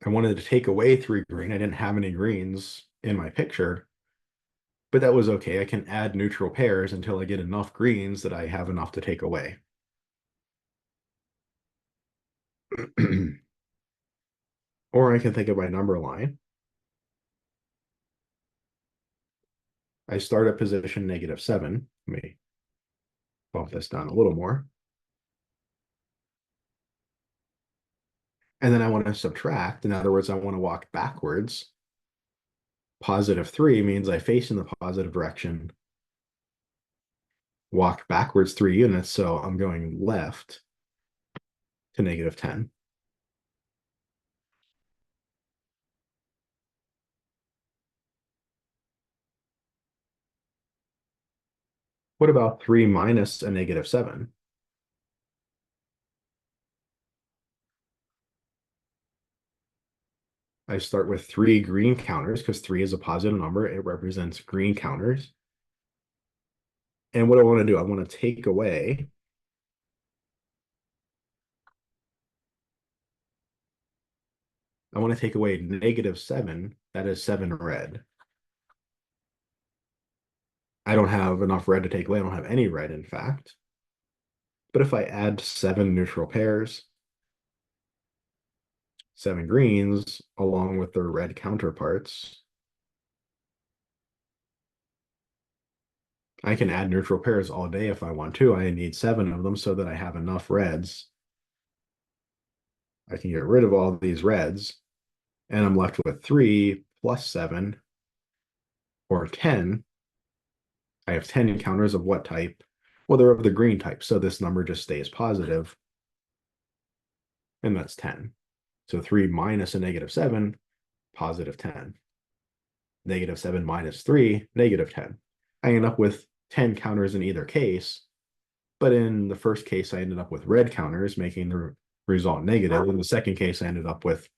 I wanted to take away 3 green. I didn't have any greens in my picture, but that was okay. I can add neutral pairs until I get enough greens that I have enough to take away. Or I can think of my number line. I start at position -7. Let me bump this down a little more. And then I want to subtract. In other words, I want to walk backwards. +3 means I face in the positive direction, walk backwards 3 units. So I'm going left to -10. What about 3 minus a -7? I start with 3 green counters because 3 is a positive number. It represents green counters. And what I want to do, I want to take away -7. That is 7 red. I don't have enough red to take away. I don't have any red, in fact. But if I add 7 neutral pairs, 7 greens, along with their red counterparts, I can add neutral pairs all day if I want to. I need 7 of them so that I have enough reds. I can get rid of all these reds, and I'm left with 3 plus 7, or 10. I have 10 counters of what type? Well, they're of the green type, so this number just stays positive, and that's 10. So 3 minus a -7, +10. -7 minus 3, -10. I end up with 10 counters in either case, but in the first case, I ended up with red counters, making the result negative. In the second case, I ended up with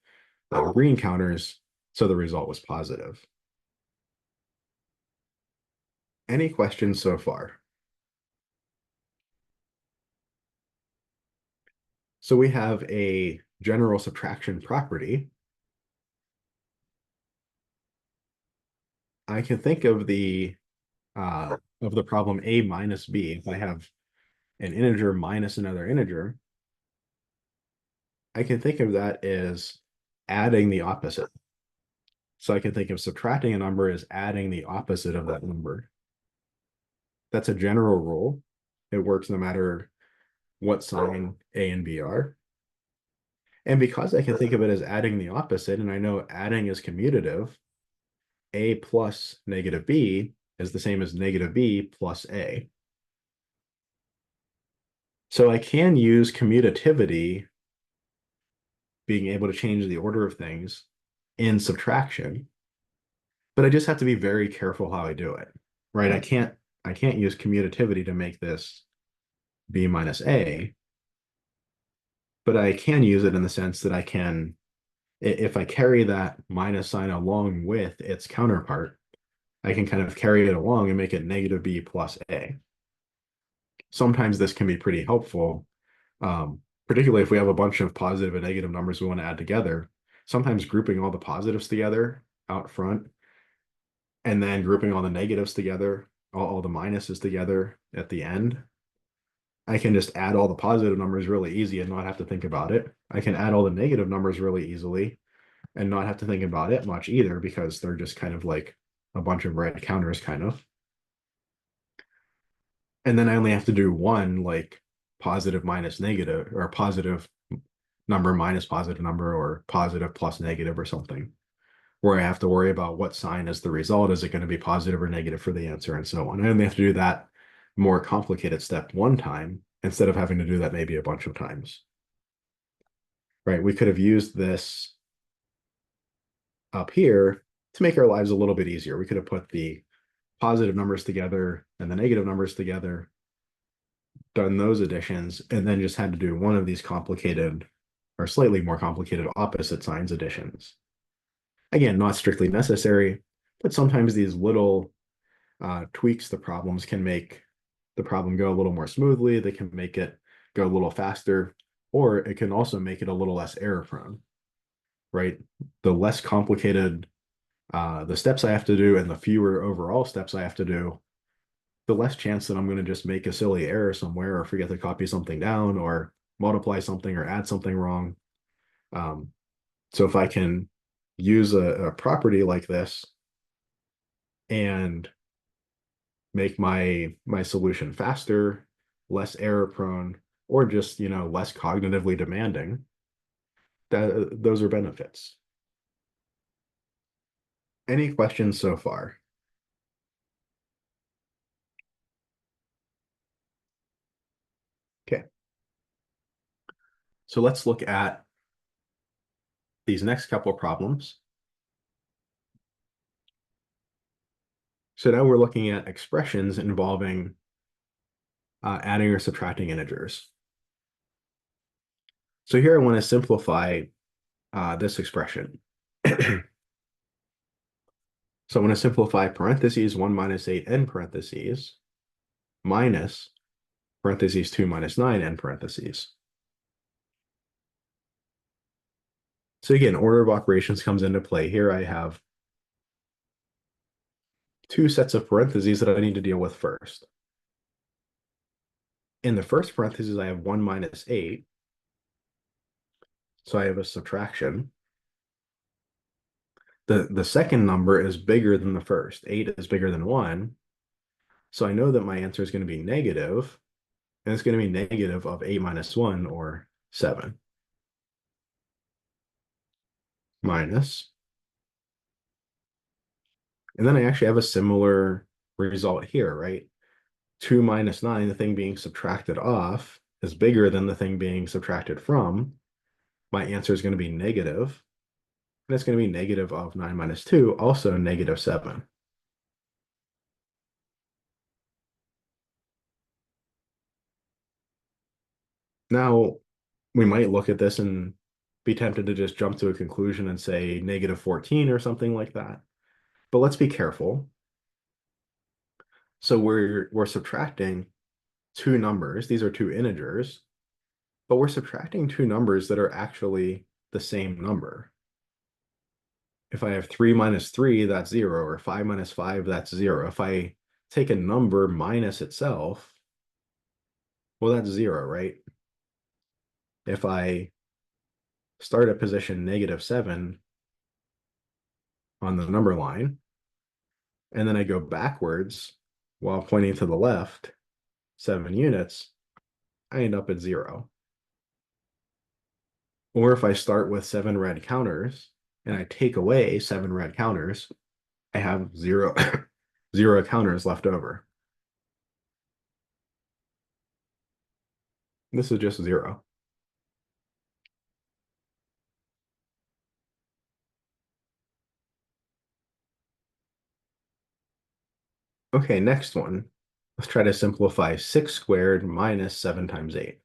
green counters, so the result was positive. Any questions so far? So we have a general subtraction property I can think of the problem a minus b. If I have an integer minus another integer, I can think of that as adding the opposite. So I can think of subtracting a number as adding the opposite of that number. That's a general rule. It works no matter what sign A and B are. And because I can think of it as adding the opposite, and I know adding is commutative, A plus negative B is the same as negative B plus A. So I can use commutativity, being able to change the order of things, in subtraction, but I just have to be very careful how I do it, right? I can't use commutativity to make this B minus A, but I can use it in the sense that I can, if I carry that minus sign along with its counterpart, I can kind of carry it along and make it negative B plus A. Sometimes this can be pretty helpful, particularly if we have a bunch of positive and negative numbers we want to add together. Sometimes grouping all the positives together out front and then grouping all the negatives together, all the minuses together at the end, I can just add all the positive numbers really easy and not have to think about it. I can add all the negative numbers really easily and not have to think about it much either, because they're just kind of like a bunch of red counters kind of. And then I only have to do one, like positive minus negative, or positive number minus positive number, or positive plus negative or something, where I have to worry about what sign is the result. Is it going to be positive or negative for the answer, and so on. I only have to do that more complicated step one time instead of having to do that maybe a bunch of times. Right? We could have used this up here to make our lives a little bit easier. We could have put the positive numbers together and the negative numbers together, done those additions, and then just had to do one of these complicated or slightly more complicated opposite signs additions. Again, not strictly necessary, but sometimes these little tweaks to problems can make the problem go a little more smoothly. They can make it go a little faster, or it can also make it a little less error prone, right? The less complicated the steps I have to do and the fewer overall steps I have to do, the less chance that I'm going to just make a silly error somewhere or forget to copy something down or multiply something or add something wrong. So if I can use a property like this and make my solution faster, less error prone, or just, less cognitively demanding, those are benefits. Any questions so far? Okay. So let's look at these next couple of problems. So now we're looking at expressions involving adding or subtracting integers. So here I want to simplify this expression. So I'm going to simplify parentheses 1 minus 8 end parentheses minus parentheses 2 minus 9 end parentheses. So again, order of operations comes into play. Here I have two sets of parentheses that I need to deal with first. In the first parentheses, I have 1 minus 8. So I have a subtraction. The second number is bigger than the first. 8 is bigger than 1. So I know that my answer is going to be negative, and it's going to be negative of 8 minus 1, or 7. Minus. And then I actually have a similar result here, right? 2 minus 9, the thing being subtracted off, is bigger than the thing being subtracted from. My answer is going to be negative, and it's going to be negative of 9 minus 2, also negative 7. Now, we might look at this and be tempted to just jump to a conclusion and say negative 14 or something like that. But let's be careful. So we're subtracting two numbers. These are two integers, but we're subtracting two numbers that are actually the same number. If I have 3 minus 3, that's 0, or 5 minus 5, that's 0. If I take a number minus itself, well, that's 0, right? If I start at position -7 on the number line, and then I go backwards while pointing to the left 7 units, I end up at 0. Or if I start with 7 red counters and I take away 7 red counters, I have 0, 0 counters left over. This is just 0. Okay, next one. Let's try to simplify 6 squared minus 7 times 8.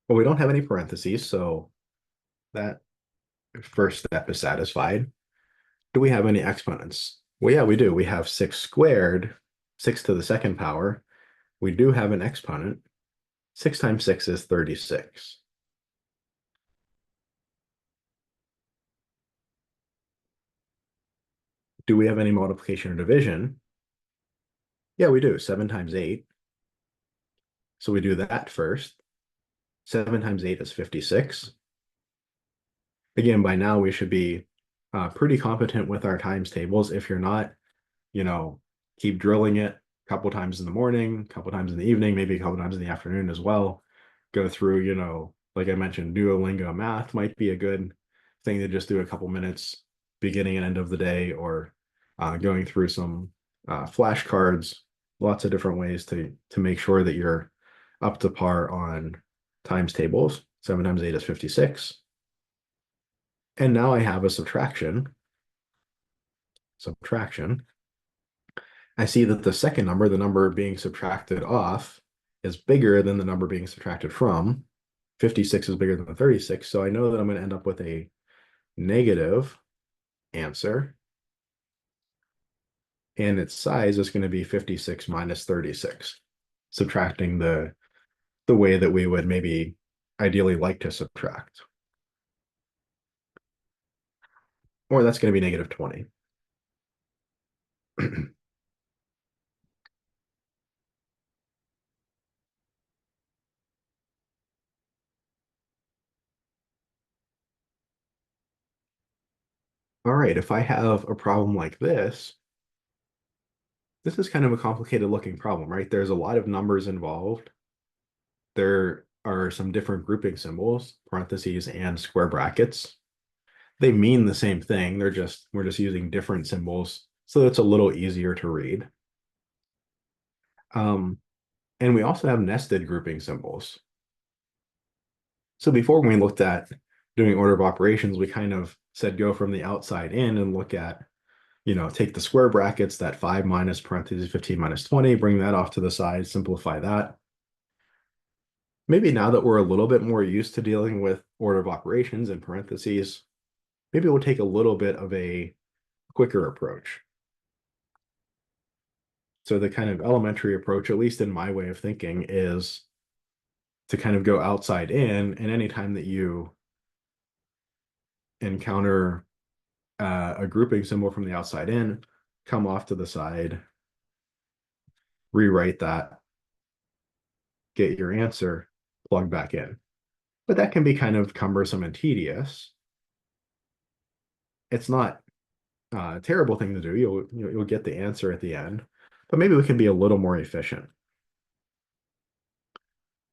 Well, we don't have any parentheses, so that first step is satisfied. Do we have any exponents? Well, yeah, we do. We have 6 squared, 6 to the second power. We do have an exponent. 6 times 6 is 36. Do we have any multiplication or division? Yeah, we do. 7 times 8. So we do that first. 7 times 8 is 56. Again, by now we should be pretty competent with our times tables. If you're not, keep drilling it a couple times in the morning, a couple times in the evening, maybe a couple times in the afternoon as well. Go through, like I mentioned, Duolingo math might be a good thing to just do a couple minutes beginning and end of the day, or going through some flashcards, lots of different ways to make sure that you're up to par on times tables. 7 times 8 is 56. And now I have a subtraction. I see that the second number, the number being subtracted off, is bigger than the number being subtracted from. 56 is bigger than 36, so I know that I'm going to end up with a negative answer. And its size is going to be 56 minus 36, subtracting the way that we would maybe ideally like to subtract. Or that's going to be negative 20. All right, if I have a problem like this is kind of a complicated looking problem, right? There's a lot of numbers involved. There are some different grouping symbols, parentheses and square brackets. They mean the same thing. We're just using different symbols, so it's a little easier to read. And we also have nested grouping symbols. So before, when we looked at doing order of operations, we kind of said go from the outside in and look at, take the square brackets, that 5 minus parentheses 15 minus 20, bring that off to the side, simplify that. Maybe now that we're a little bit more used to dealing with order of operations and parentheses, maybe we'll take a little bit of a quicker approach. So the kind of elementary approach, at least in my way of thinking, is to kind of go outside in, and anytime that you encounter a grouping symbol from the outside in, come off to the side, rewrite that, get your answer, plug back in. But that can be kind of cumbersome and tedious. It's not a terrible thing to do. You'll get the answer at the end, but maybe we can be a little more efficient.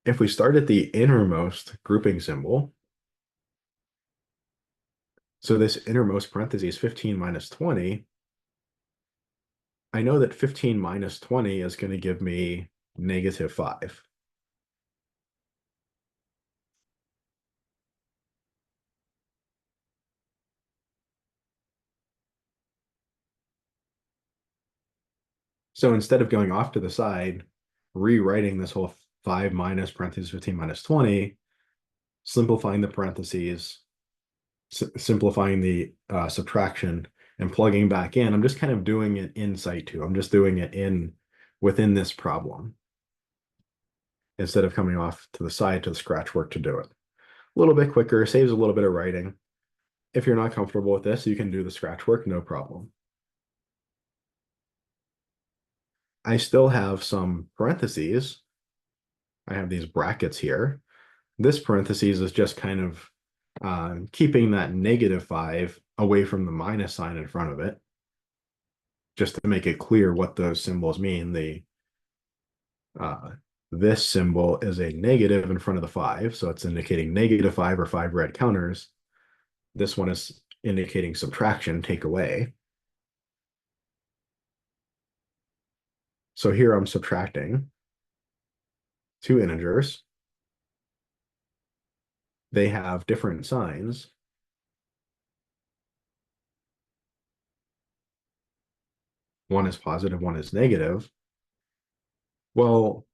If we start at the innermost grouping symbol, so this innermost parentheses 15 minus 20, I know that 15 minus 20 is going to give me negative 5. So instead of going off to the side, rewriting this whole 5 minus parentheses 15 minus 20, simplifying the parentheses, simplifying the subtraction, and plugging back in, I'm just kind of doing it in situ. I'm just doing it within this problem. instead of coming off to the side to the scratch work to do it. A little bit quicker, saves a little bit of writing. If you're not comfortable with this, you can do the scratch work, no problem. I still have some parentheses. I have these brackets here. This parentheses is just kind of keeping that -5 away from the minus sign in front of it, just to make it clear what those symbols mean. This symbol is a negative in front of the 5, so it's indicating -5 or 5 red counters. This one is indicating subtraction, take away. So here I'm subtracting two integers. They have different signs. One is positive, one is negative. Well,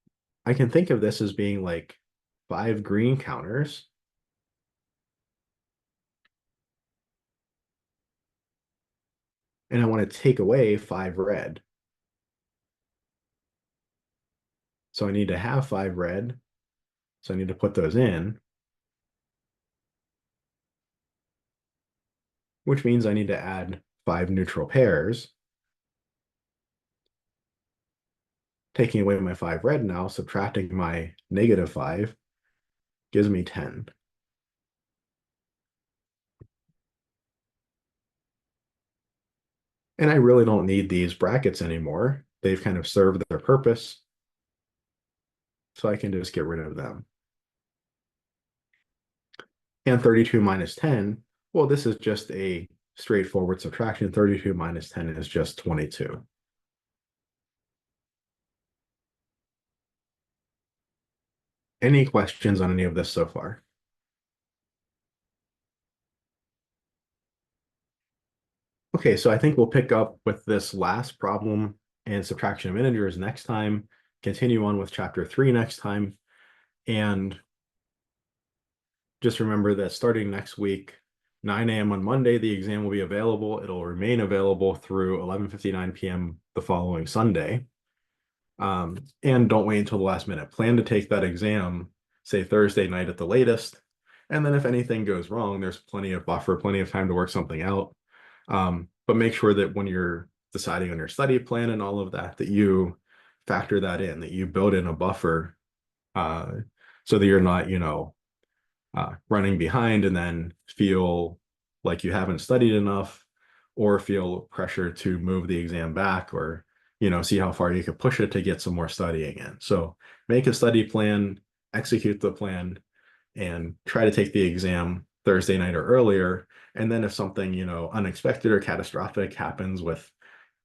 I can think of this as being like 5 green counters. And I want to take away 5 red. So I need to have 5 red. So I need to put those in, which means I need to add 5 neutral pairs. Taking away my 5 red now, subtracting my -5 gives me 10. And I really don't need these brackets anymore. They've kind of served their purpose. So I can just get rid of them. And 32 minus 10, well, this is just a straightforward subtraction. 32 minus 10 is just 22. Any questions on any of this so far? Okay, so I think we'll pick up with this last problem and subtraction of integers next time, continue on with chapter 3 next time, and just remember that starting next week, 9 a.m. on Monday, the exam will be available. It'll remain available through 11:59 p.m. the following Sunday. And don't wait until the last minute. Plan to take that exam, say Thursday night at the latest. And then if anything goes wrong, there's plenty of buffer, plenty of time to work something out. But make sure that when you're deciding on your study plan and all of that, that you factor that in, that you build in a buffer so that you're not, running behind and then feel like you haven't studied enough or feel pressure to move the exam back or see how far you could push it to get some more studying in. So make a study plan, execute the plan, and try to take the exam Thursday night or earlier. And then if something unexpected or catastrophic happens with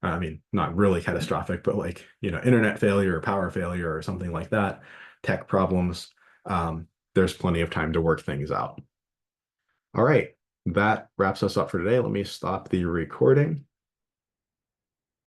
not really catastrophic, but like internet failure or power failure or something like that, tech problems, there's plenty of time to work things out. All right, that wraps us up for today. Let me stop the recording.